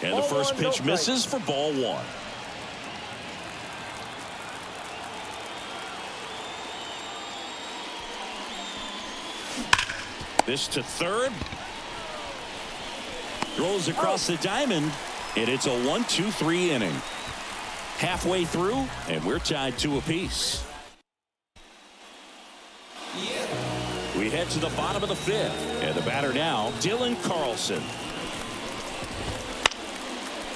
And the first pitch misses for ball 1. This to third. Throws across the diamond, and it's a 1-2-3 inning. Halfway through, and we're tied 2 apiece. We head to the bottom of the 5th, and the batter now, Dylan Carlson.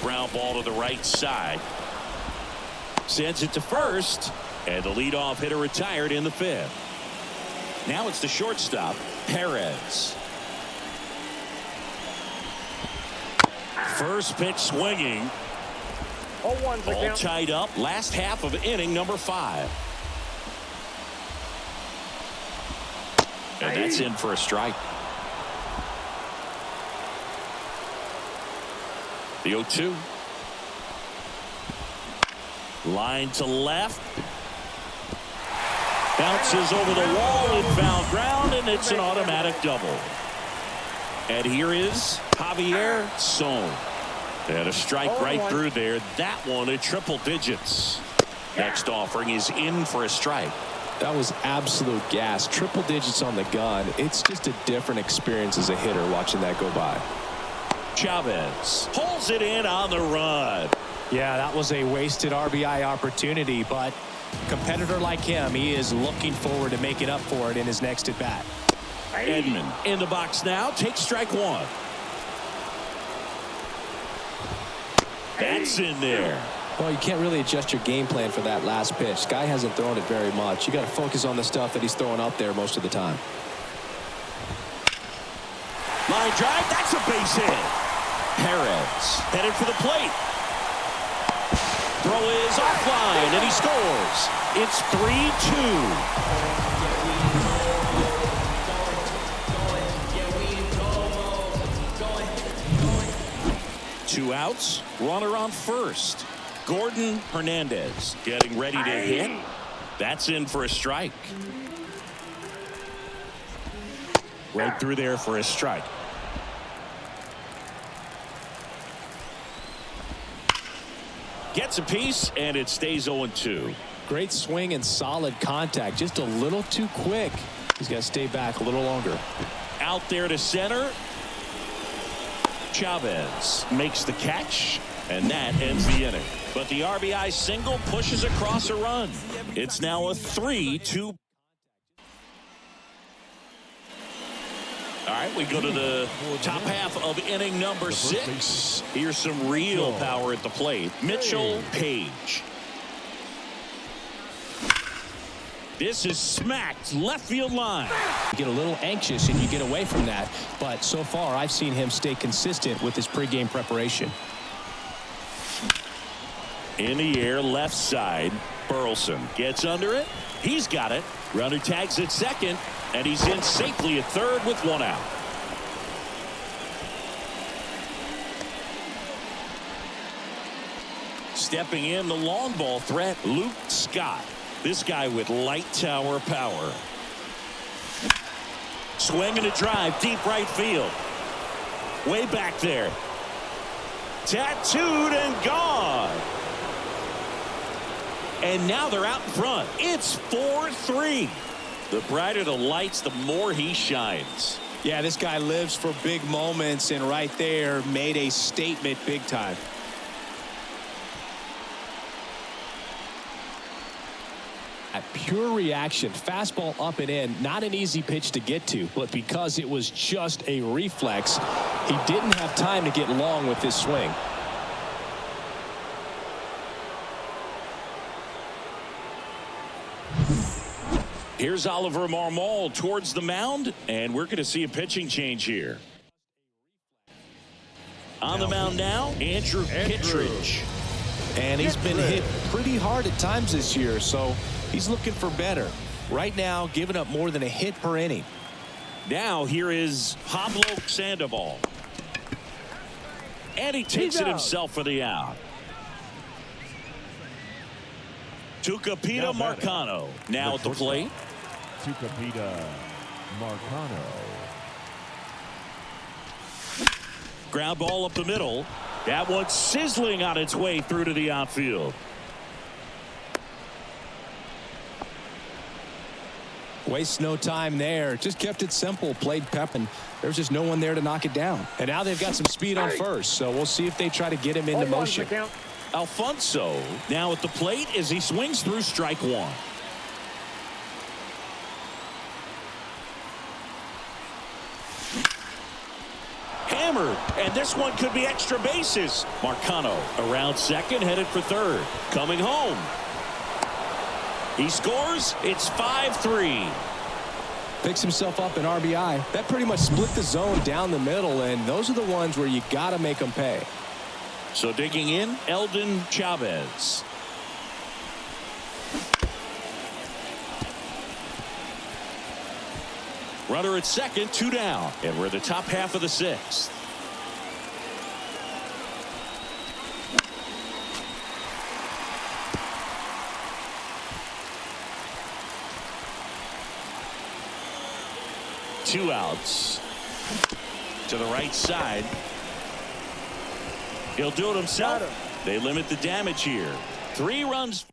Ground ball to the right side. Sends it to first, and the leadoff hitter retired in the 5th. Now it's the shortstop, Perez. First pitch swinging. All tied up. Last half of inning number 5. And that's in for a strike. The 0-2. Line to left. Bounces over the wall and foul ground, and it's an automatic double. And here is Javier Son. And a strike right through there. That one at triple digits. Next offering is in for a strike.
That was absolute gas. Triple digits on the gun. It's just a different experience as a hitter watching that go by.
Chavez pulls it in on the run.
Yeah, that was a wasted RBI opportunity, but competitor like him, he is looking forward to making up for it in his next at bat.
Edman in the box now, takes strike 1. That's in there.
Well, you can't really adjust your game plan for that last pitch. Guy hasn't thrown it very much. You got to focus on the stuff that he's throwing up there most of the time.
Line drive, that's a base hit. Perez headed for the plate. Throw is offline, and he scores. It's 3-2. 2 outs, runner on first. Gordon Hernandez getting ready to hit. That's in for a strike. Right through there for a strike. Gets a piece, and it stays 0-2.
Great swing and solid contact. Just a little too quick. He's got to stay back a little longer.
Out there to center. Chavez makes the catch, and that ends the inning. But the RBI single pushes across a run. It's now a 3-2. All right, we go to the top half of inning number 6. Here's some real power at the plate. Mitchell Page. This is smacked left field line.
You get a little anxious and you get away from that. But so far, I've seen him stay consistent with his pregame preparation.
In the air, left side. Burleson gets under it. He's got it. Runner tags at second, and he's in safely at third with 1 out. Stepping in, the long ball threat, Luke Scott. This guy with light tower power. Swing and a drive, deep right field. Way back there. Tattooed and gone. And now they're out in front. It's 4-3. The brighter the lights, the more he shines.
Yeah, this guy lives for big moments, and right there made a statement big time. A pure reaction, fastball up and in, not an easy pitch to get to, but because it was just a reflex, he didn't have time to get long with this swing.
Here's Oliver Marmol towards the mound, and we're going to see a pitching change here. On the mound now, Andrew Kittredge.
And he's been hit pretty hard at times this year, so he's looking for better. Right now, giving up more than a hit per inning.
Now here is Pablo Sandoval. And he takes it himself for the out. Tucupita Marcano now at the plate.
Tucupita Marcano.
Ground ball up the middle. That one's sizzling on its way through to the outfield.
Wastes no time there. Just kept it simple. Played pep, and there's just no one there to knock it down. And now they've got some speed on first, so we'll see if they try to get him into motion.
Alfonso now at the plate as he swings through strike 1. Hammered, and this one could be extra bases. Marcano around second, headed for third. Coming home. He scores. It's 5-3.
Picks himself up an RBI. That pretty much split the zone down the middle, and those are the ones where you got to make them pay.
So digging in, Eldon Chavez. Runner at second, 2 down, and we're the top half of the 6th. Two outs. To the right side. He'll do it himself. They limit the damage here. 3 runs.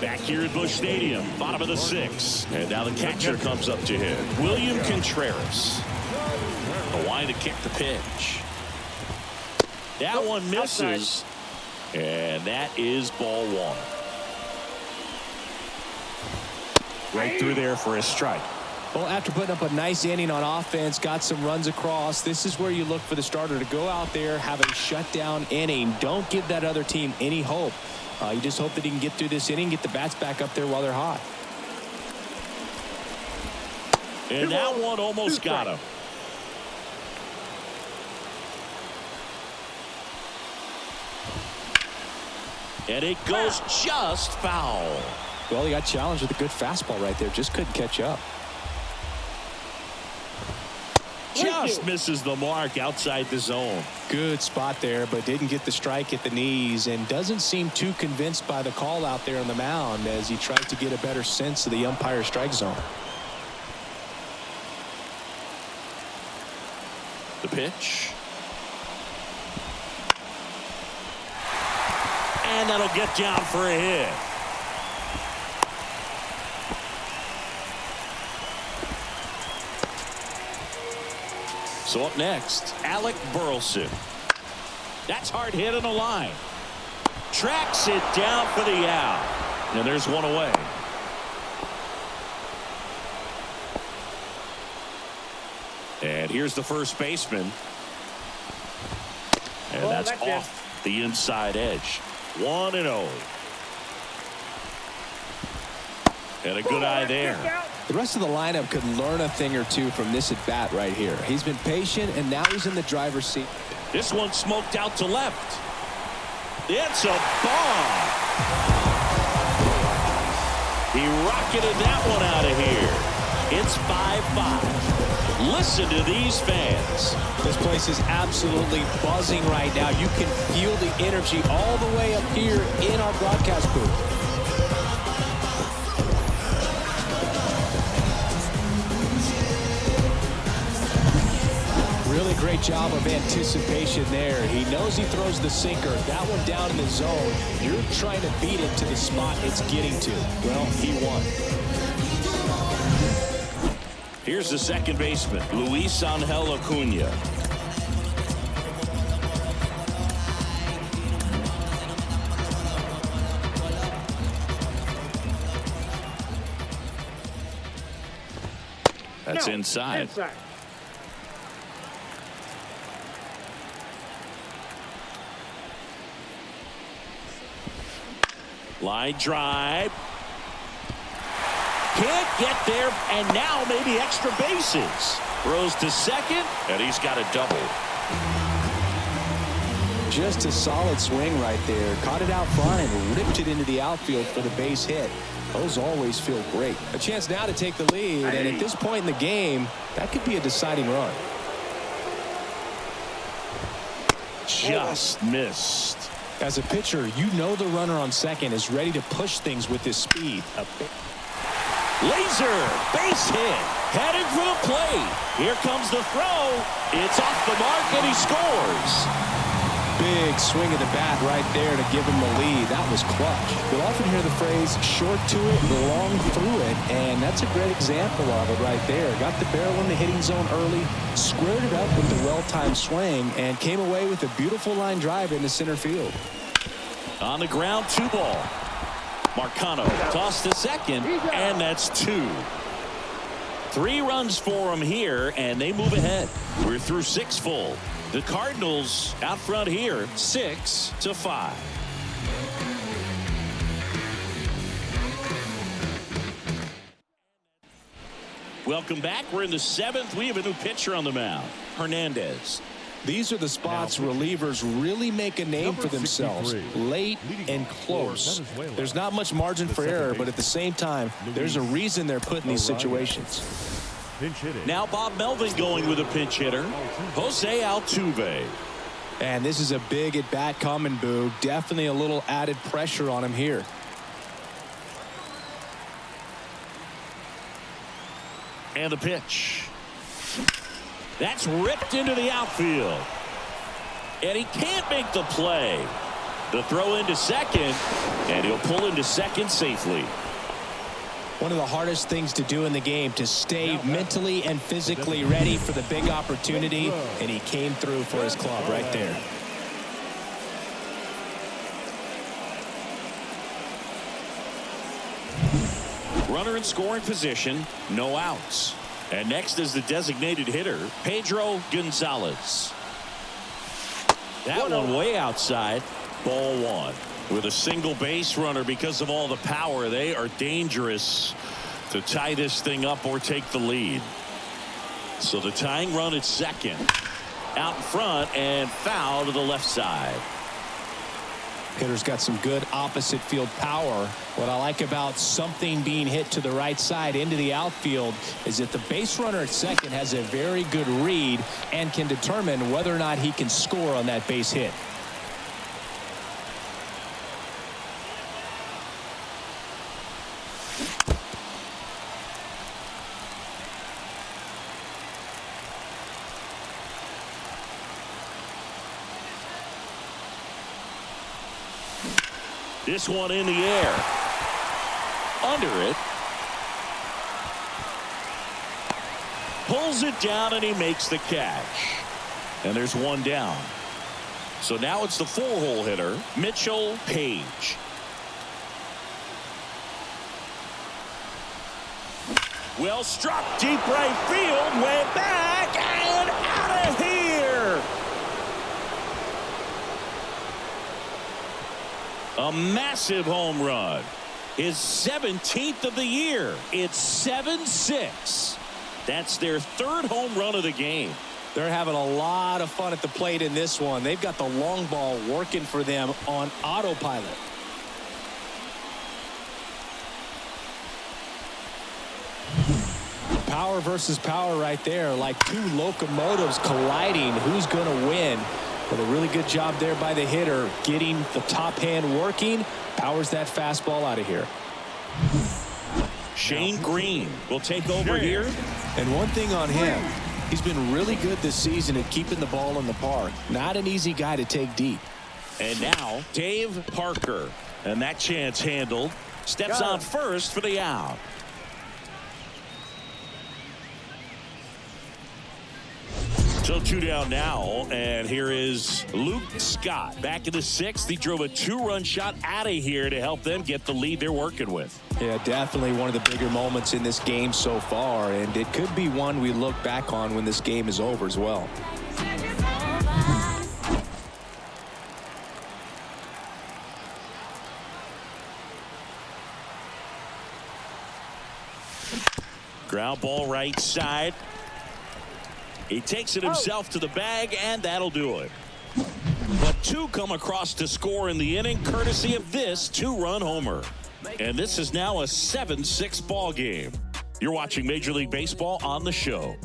Back here at Busch Stadium, bottom of the 6th. And now the catcher comes up to him. William Contreras. A line to kick the pitch. That one misses. And that is ball 1. Right through there for a strike.
Well, after putting up a nice inning on offense, got some runs across, this is where you look for the starter to go out there, have a shutdown inning. Don't give that other team any hope. You just hope that he can get through this inning, get the bats back up there while they're hot.
And that one almost got him. And it goes just foul.
Well, he got challenged with a good fastball right there. Just couldn't catch up.
Just misses the mark outside the zone.
Good spot there, but didn't get the strike at the knees and doesn't seem too convinced by the call out there on the mound as he tries to get a better sense of the umpire's strike zone.
The pitch. And that'll get down for a hit. So up next, Alec Burleson. That's hard hit on the line. Tracks it down for the out. And there's one away. And here's the first baseman. And that's off the inside edge. 1-0. And a good eye there.
The rest of the lineup could learn a thing or two from this at bat right here. He's been patient, and now he's in the driver's seat.
This one smoked out to left. It's a bomb. He rocketed that one out of here. It's 5-5. Listen to these fans.
This place is absolutely buzzing right now. You can feel the energy all the way up here in our broadcast booth. Really great job of anticipation there. He knows he throws the sinker. That one down in the zone. You're trying to beat it to the spot it's getting to. Well, he won.
Here's the second baseman, Luis Angel Acuna. That's inside. Line drive. Can't get there, and now maybe extra bases. Throws to second, and he's got a double.
Just a solid swing right there. Caught it out front and ripped it into the outfield for the base hit. Those always feel great. A chance now to take the lead, and at this point in the game, that could be a deciding run.
Just missed.
As a pitcher, you know the runner on second is ready to push things with his speed.
Laser, base hit, headed for the plate. Here comes the throw. It's off the mark, and he scores.
Big swing of the bat right there to give him the lead. That was clutch. You'll often hear the phrase, short to it, long through it, and that's a great example of it right there. Got the barrel in the hitting zone early, squared it up with the well-timed swing, and came away with a beautiful line drive into center field.
On the ground, 2-ball. Marcano tossed to second, and that's 2. 3 runs for him here, and they move ahead. We're through 6 full. The Cardinals out front here, 6-5. Welcome back. We're in the 7th. We have a new pitcher on the mound, Hernandez.
These are the spots relievers really make a name for themselves. Late and close. There's not much margin for error, but at the same time, there's a reason they're put in these situations.
Now Bob Melvin going with a pinch hitter, Jose Altuve.
And this is a big at-bat coming, Boo. Definitely a little added pressure on him here.
And the pitch. That's ripped into the outfield. And he can't make the play. The throw into second, and he'll pull into second safely.
One of the hardest things to do in the game, to stay mentally and physically ready for the big opportunity, and he came through for his club right there.
Runner in scoring position, no outs. And next is the designated hitter, Pedro Gonzalez. That one way outside. Ball one. With a single base runner, because of all the power, they are dangerous to tie this thing up or take the lead. So the tying run at second. Out in front and foul to the left side.
Hitter's got some good opposite field power. What I like about something being hit to the right side into the outfield is that the base runner at second has a very good read and can determine whether or not he can score on that base hit.
This one in the air. Under it. Pulls it down and he makes the catch. And there's one down. So now it's the four-hole hitter, Mitchell Page. Well struck, deep right field, way back and out of here. A massive home run. His 17th of the year. It's 7-6. That's their third home run of the game.
They're having a lot of fun at the plate in this one. They've got the long ball working for them on autopilot. Power versus power right there, like two locomotives colliding. Who's going to win? But a really good job there by the hitter, getting the top hand working. Powers that fastball out of here.
Shane Green will take over here.
And one thing on him, he's been really good this season at keeping the ball in the park. Not an easy guy to take deep.
And now Dave Parker. And that chance handled. Steps on first for the out. So two down now, and here is Luke Scott. Back in the sixth, he drove a two-run shot out of here to help them get the lead they're working with.
Yeah, definitely one of the bigger moments in this game so far, and it could be one we look back on when this game is over as well.
Ground ball right side. He takes it himself to the bag, and that'll do it. But two come across to score in the inning, courtesy of this two-run homer. And this is now a 7-6 ball game. You're watching Major League Baseball on the show.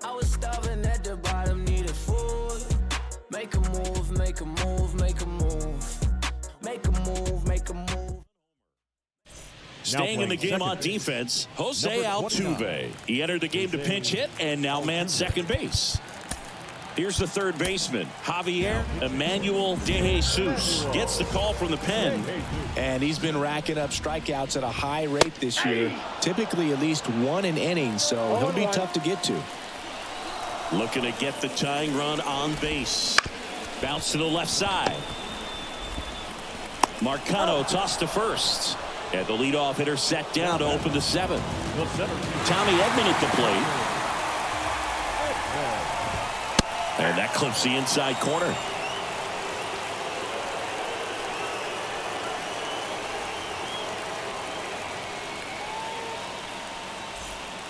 I was starving at the bottom, needed food. Make a move, make a move, make a move. Make a move, make a move.
Staying in the game on defense, Jose Altuve. He entered the game to pinch hit and now man second base. Here's the third baseman, Javier Emmanuel De Jesus. Gets the call from the pen.
And he's been racking up strikeouts at a high rate this year. Typically at least one an inning, so he'll be tough to get to.
Looking to get the tying run on base. Bounce to the left side. Marcano tossed to first. And the leadoff hitter set down to open the seventh. Tommy Edman at the plate. And that clips the inside corner.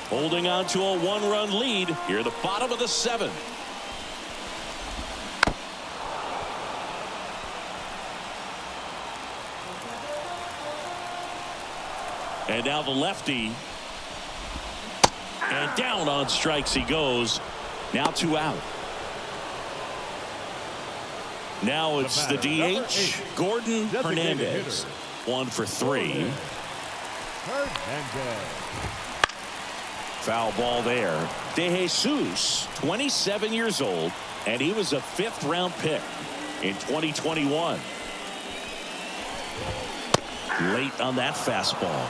Holding on to a one-run lead here at the bottom of the seventh. And now the lefty. And down on strikes he goes. Now two out. Now it's the DH, Gordon Hernandez. 1 for 3. Foul ball there. De Jesus, 27 years old, and he was a 5th-round pick in 2021. Late on that fastball.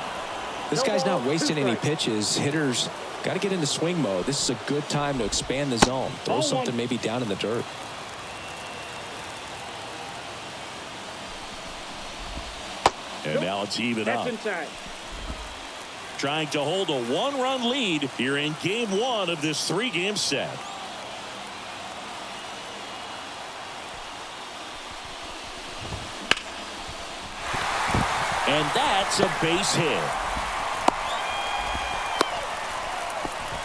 This guy's not wasting any pitches. Hitters got to get into swing mode. This is a good time to expand the zone. Throw something maybe down in the dirt.
And now it's even up. trying to hold a one-run lead here in game 1 of this 3-game set. And that's a base hit.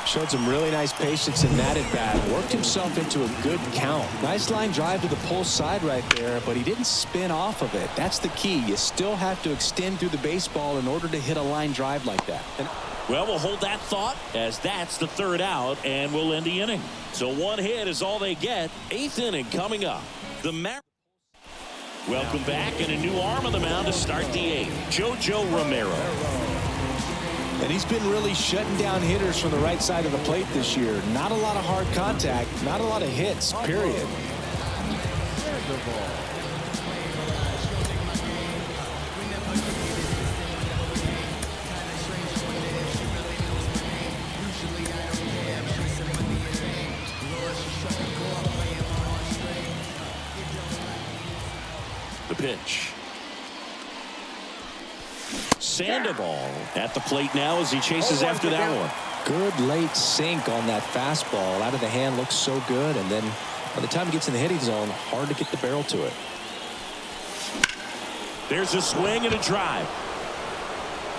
Showed some really nice patience in that at bat. Worked himself into a good count. Nice line drive to the pull side right there, but he didn't spin off of it. That's the key. You still have to extend through the baseball in order to hit a line drive like that.
Well, we'll hold that thought as that's the 3rd out, and we'll end the inning. So 1 hit is all they get. 8th inning coming up. The Mariners. Welcome back, and a new arm on the mound to start the 8th. JoJo Romero.
And he's been really shutting down hitters from the right side of the plate this year. Not a lot of hard contact, not a lot of hits, period.
The pitch. Sandoval at the plate now as he chases after that one.
Good late sink on that fastball. Out of the hand, looks so good. And then by the time he gets in the hitting zone, hard to get the barrel to it.
There's a swing and a drive.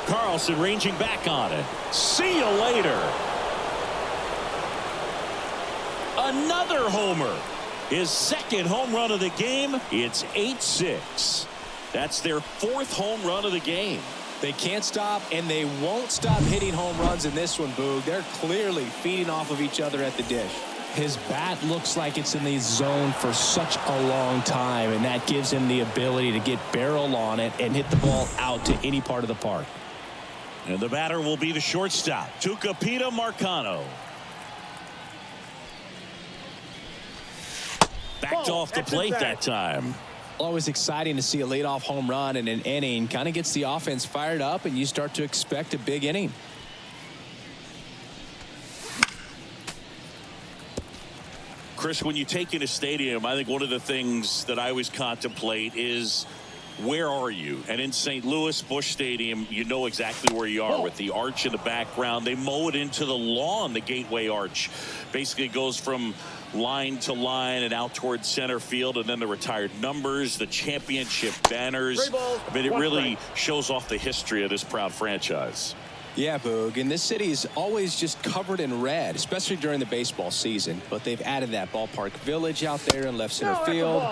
Carlson ranging back on it. See you later. Another homer. His 2nd home run of the game. It's 8-6. That's their 4th home run of the game.
They can't stop, and they won't stop hitting home runs in this one, Boog. They're clearly feeding off of each other at the dish. His bat looks like it's in the zone for such a long time, and that gives him the ability to get barrel on it and hit the ball out to any part of the park.
And the batter will be the shortstop, Tucupita Marcano. Backed off the plate that time.
Always exciting to see a leadoff home run in an inning. Kind of gets the offense fired up, and you start to expect a big inning.
Chris, when you take in a stadium, I think one of the things that I always contemplate is where are you? And in St. Louis, Busch Stadium, you know exactly where you are with the arch in the background. They mow it into the lawn, the Gateway Arch. Basically goes from line to line and out towards center field, and then the retired numbers, the championship banners. I mean, it really shows off the history of this proud franchise.
Yeah, Boog, and this city is always just covered in red, especially during the baseball season. But they've added that ballpark village out there in left center field.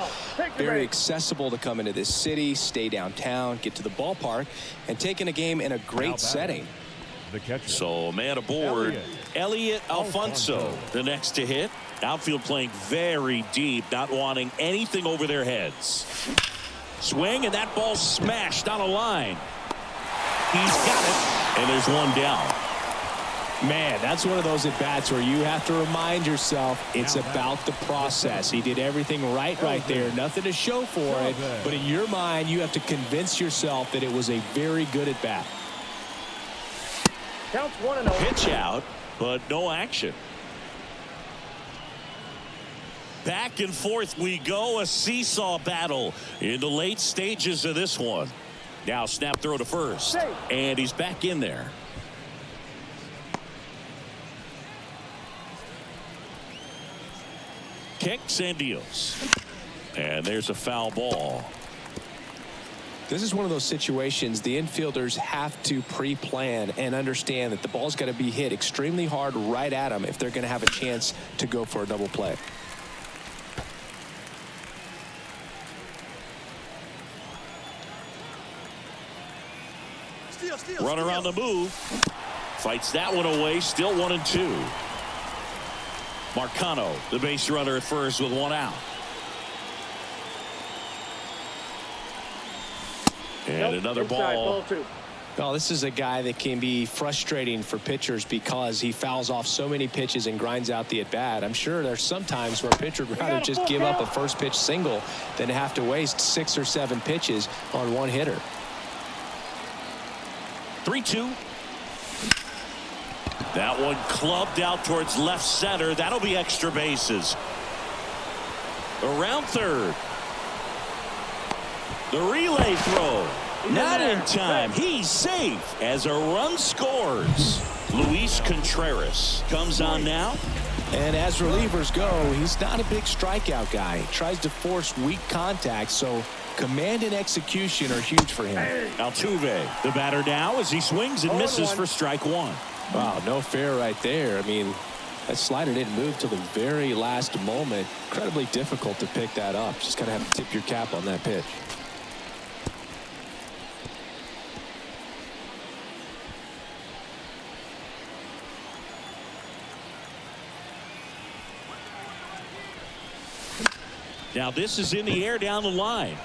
Very accessible to come into this city, stay downtown, get to the ballpark, and take in a game in a great setting.
So, man aboard, Elliot Alfonso, the next to hit. Outfield playing very deep, not wanting anything over their heads. Swing, and that ball smashed on a line. He's got it, and there's one down.
Man, that's one of those at-bats where you have to remind yourself it's about the process. He did everything right there. Nothing to show for it, but in your mind, you have to convince yourself that it was a very good at-bat.
Counts 1-0.
Pitch out, but no action. Back and forth we go, a seesaw battle in the late stages of this one. Now snap throw to first, and he's back in there. Kicks and deals. And there's a foul ball.
This is one of those situations the infielders have to pre-plan and understand that the ball's got to be hit extremely hard right at them if they're going to have a chance to go for a double play.
Runner on the move. Fights that one away. Still 1-2. Marcano, the base runner at first with one out. And another ball.
Well, this is a guy that can be frustrating for pitchers because he fouls off so many pitches and grinds out the at-bat. I'm sure there's some times where a pitcher would rather just give up a first pitch single than have to waste 6 or 7 pitches on one hitter.
3-2. That one clubbed out towards left center. That'll be extra bases. Around third. The relay throw. Not in time. He's safe as a run scores. Luis Contreras comes on now.
And as relievers go, he's not a big strikeout guy. He tries to force weak contact, so command and execution are huge for him.
Altuve, the batter now as he swings and misses for strike one.
Wow, no fair right there. I mean, that slider didn't move till the very last moment. Incredibly difficult to pick that up. Just kind of have to tip your cap on that pitch.
Now this is in the air down the line.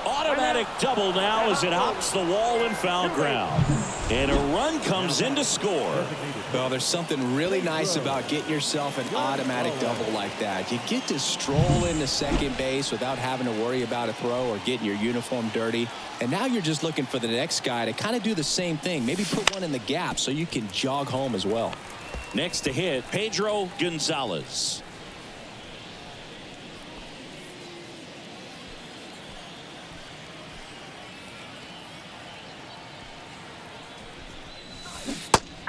Automatic double now as it hops the wall and foul ground. And a run comes in to score.
Well, there's something really nice about getting yourself an automatic double like that. You get to stroll into second base without having to worry about a throw or getting your uniform dirty. And now you're just looking for the next guy to kind of do the same thing. Maybe put one in the gap so you can jog home as well.
Next to hit, Pedro Gonzalez.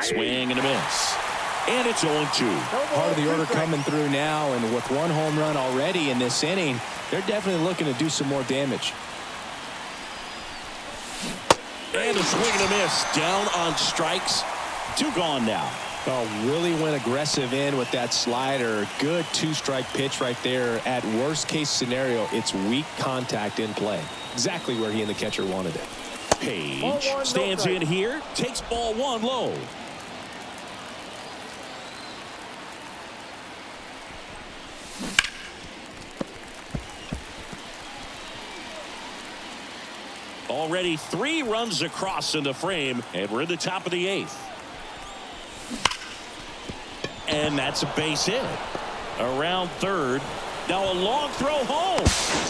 Swing and a miss. And it's 0-2.
Part of the order coming through now, and with one home run already in this inning, they're definitely looking to do some more damage.
And a swing and a miss. Down on strikes. 2 gone now.
Oh, really went aggressive in with that slider. Good 2-strike pitch right there. At worst case scenario, it's weak contact in play. Exactly where he and the catcher wanted it.
Page stands in here, takes ball 1 low. Already 3 runs across in the frame, and we're in the top of the 8th. And that's a base hit. Around third. Now a long throw home.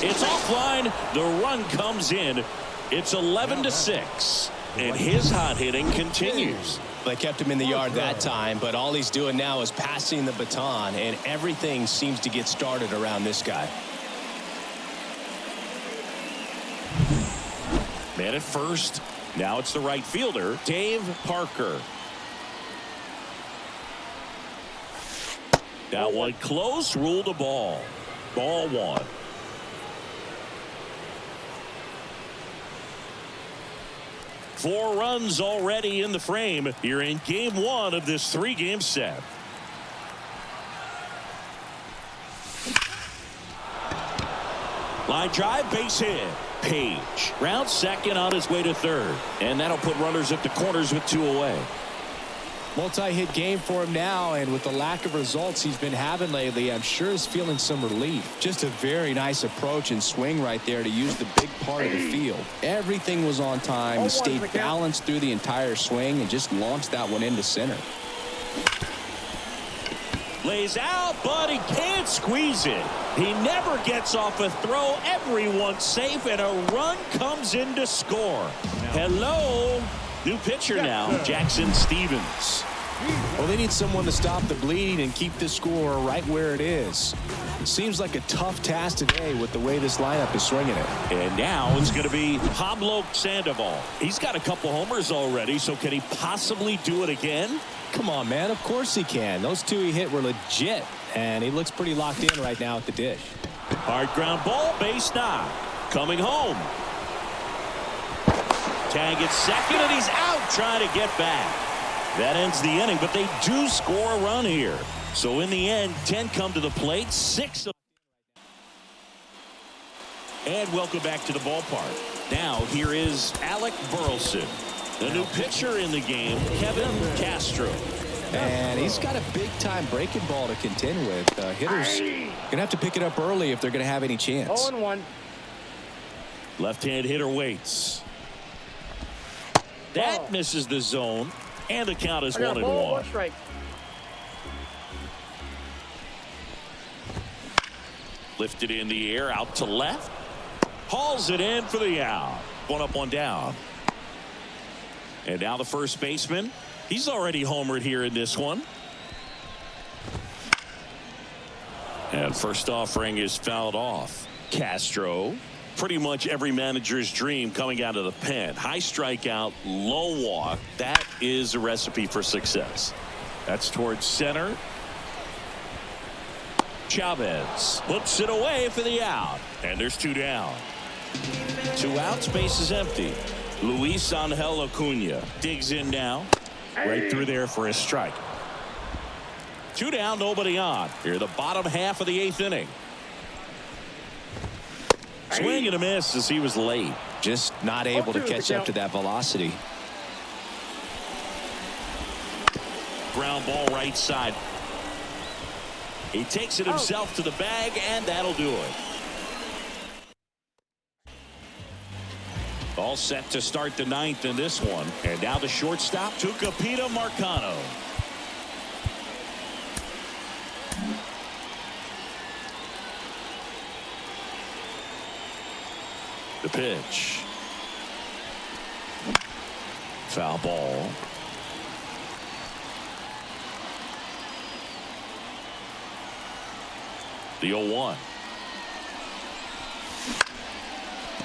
It's offline. The run comes in. It's 11-6. And his hot hitting continues.
They kept him in the yard that time, but all he's doing now is passing the baton, and everything seems to get started around this guy.
Man at first. Now it's the right fielder, Dave Parker. That one close, ruled a ball. Ball 1. Four runs already in the frame here in game 1 of this 3-game set. Line drive, base hit. Page round second on his way to third, and that'll put runners at the corners with 2 away.
Multi-hit game for him now, and with the lack of results he's been having lately, I'm sure he's feeling some relief. Just a very nice approach and swing right there to use the big part of the field. Everything was on time. He stayed balanced through the entire swing and just launched that one into center.
Lays out, but he can't squeeze it. He never gets off a throw. Everyone's safe, and a run comes in to score. Hello. New pitcher now, Jackson Stevens.
Well, they need someone to stop the bleeding and keep this score right where it is. It seems like a tough task today with the way this lineup is swinging it.
And now it's going to be Pablo Sandoval. He's got a couple homers already, so can he possibly do it again?
Come on, man. Of course he can. Those 2 he hit were legit, and he looks pretty locked in right now at the dish.
Hard ground ball, base knock. Coming home. Tag at second, and he's out trying to get back. That ends the inning, but they do score a run here. So in the end, 10 come to the plate, 6. And welcome back to the ballpark. Now here is Alec Burleson. The new pitcher in the game, Kevin Castro.
And he's got a big-time breaking ball to contend with. Hitters going to have to pick it up early if they're going to have any chance.
0-1.
Left-hand hitter waits. That misses the zone, and the count is 1-1.
1 strike.
Lifted in the air, out to left. Hauls it in for the out. 1 up, 1 down. And now the first baseman. He's already homered here in this one. And first offering is fouled off. Castro Pretty much every manager's dream coming out of the pen. High strikeout, low walk. That is a recipe for success. That's towards center. Chavez flips it away for the out. And there's 2 down. 2 outs, base is empty. Luis Angel Acuna digs in now. Right through there for a strike. 2 down, nobody on. Here, the bottom half of the 8th inning. Swing and a miss as he was late.
Just not able to catch up to that velocity.
Ground ball right side. He takes it himself to the bag, and that'll do it. All set to start the 9th in this one. And now the shortstop, Tucupita Marcano. The pitch. Foul ball. The 0-1.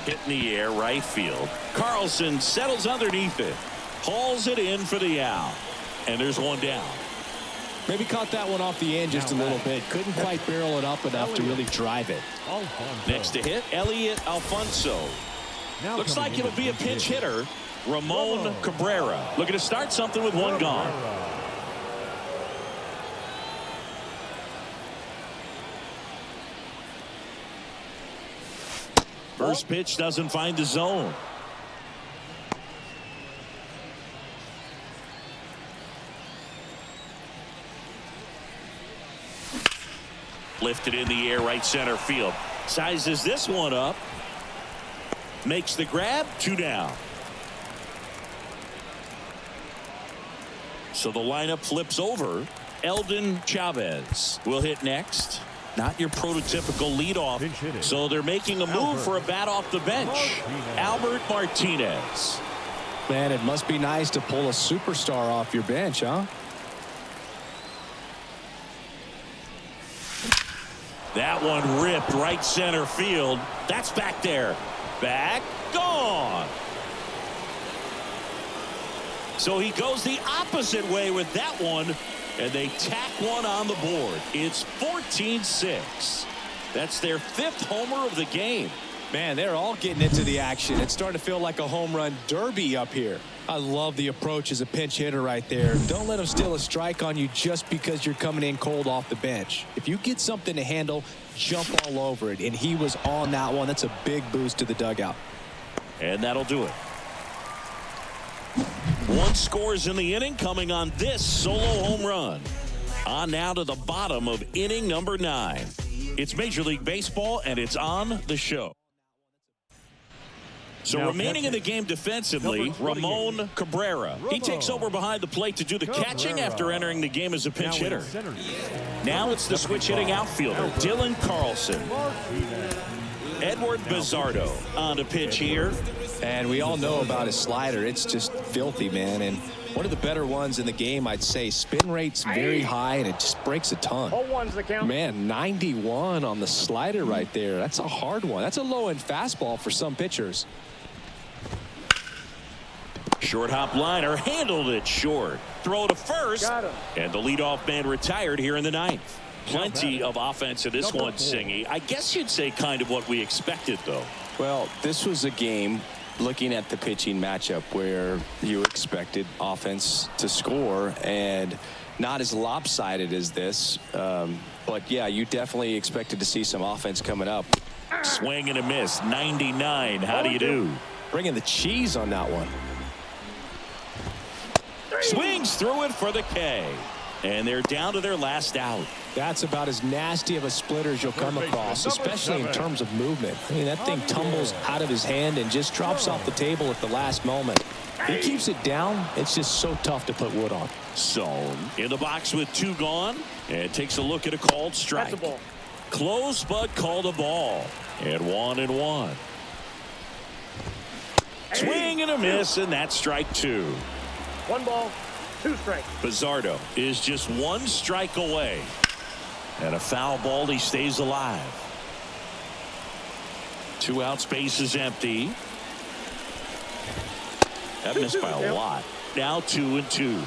Hit in the air, right field. Carlson settles underneath it. Hauls it in for the out. And there's 1 down.
Maybe caught that one off the end just a little bit. Couldn't quite barrel it up enough to really drive it.
Next to hit, Elliot Alfonso. Looks like it'll be a pinch hitter, Ramon Cabrera. Looking to start something with 1 gone. First pitch doesn't find the zone. Lifted in the air, right center field. Sizes this one up. Makes the grab, 2 down. So the lineup flips over. Eldon Chavez will hit next. Not your prototypical leadoff. So they're making a move for a bat off the bench. Albert Martinez.
Man, it must be nice to pull a superstar off your bench, huh?
That one ripped right center field. That's back there. Back, gone. So he goes the opposite way with that one, and they tack one on the board. It's 14-6. That's their 5th homer of the game.
Man, they're all getting into the action. It's starting to feel like a home run derby up here. I love the approach as a pinch hitter right there. Don't let him steal a strike on you just because you're coming in cold off the bench. If you get something to handle, jump all over it. And he was on that one. That's a big boost to the dugout.
And that'll do it. 1 scores in the inning coming on this solo home run. On now to the bottom of inning number 9. It's Major League Baseball, and it's on the show. So remaining in the game defensively, Ramon Cabrera. He takes over behind the plate to do the catching after entering the game as a pinch hitter. Now it's the switch hitting outfielder, Dylan Carlson. Edward Bizardo on the pitch here.
And we all know about his slider. It's just filthy, man. And one of the better ones in the game, I'd say. Spin rate's very high, and it just breaks a ton. Man, 91 on the slider right there. That's a hard one. That's a low-end fastball for some pitchers.
Short hop liner, handled it short. Throw to first, and the leadoff man retired here in the 9th. Plenty of offense in this one, Singy. I guess you'd say kind of what we expected, though.
Well, this was a game, looking at the pitching matchup, where you expected offense to score, and not as lopsided as this. But, yeah, you definitely expected to see some offense coming up.
Swing and a miss, 99. How do you do?
Bringing the cheese on that one.
Swings through it for the K. And they're down to their last out.
That's about as nasty of a splitter as you'll come across, especially in terms of movement. I mean, that thing tumbles out of his hand and just drops off the table at the last moment. He keeps it down. It's just so tough to put wood on.
Zone in the box with 2 gone, and takes a look at a called strike.
That's a ball.
Close, but called a ball. And 1-1. Swing and a miss, and that's strike 2.
1 ball, 2 strikes.
Bizardo is just 1 strike away. And a foul ball, he stays alive. Two out, space is empty. That missed by a lot. Now 2-2.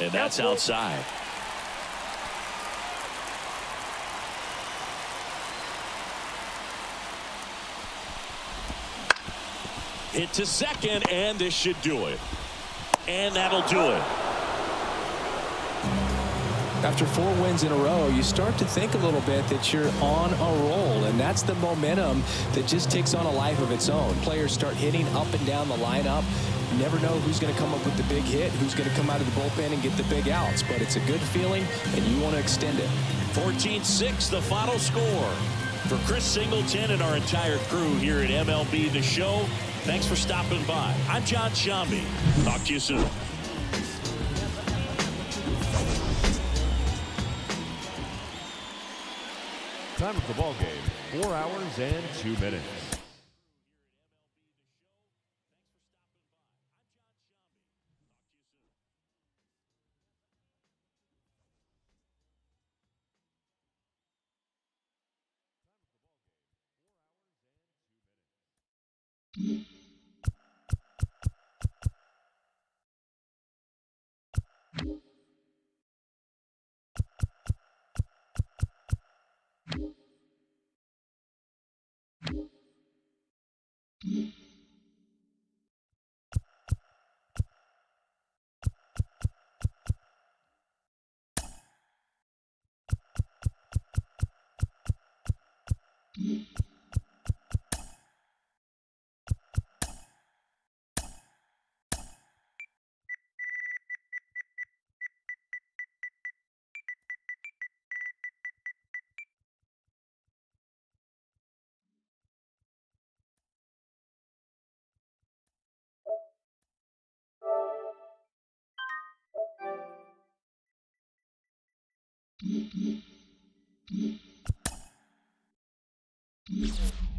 And that's outside. Hit to second, and this should do it. And that'll do it.
After 4 wins in a row, you start to think a little bit that you're on a roll, and that's the momentum that just takes on a life of its own. Players start hitting up and down the lineup. You never know who's going to come up with the big hit, who's going to come out of the bullpen and get the big outs, but it's a good feeling, and you want to extend it.
14-6, the final score. For Chris Singleton and our entire crew here at MLB The Show, thanks for stopping by. I'm John Shambi. Talk to you soon.
Time of the ball game, 4 hours and 2 minutes.
Mm-hmm.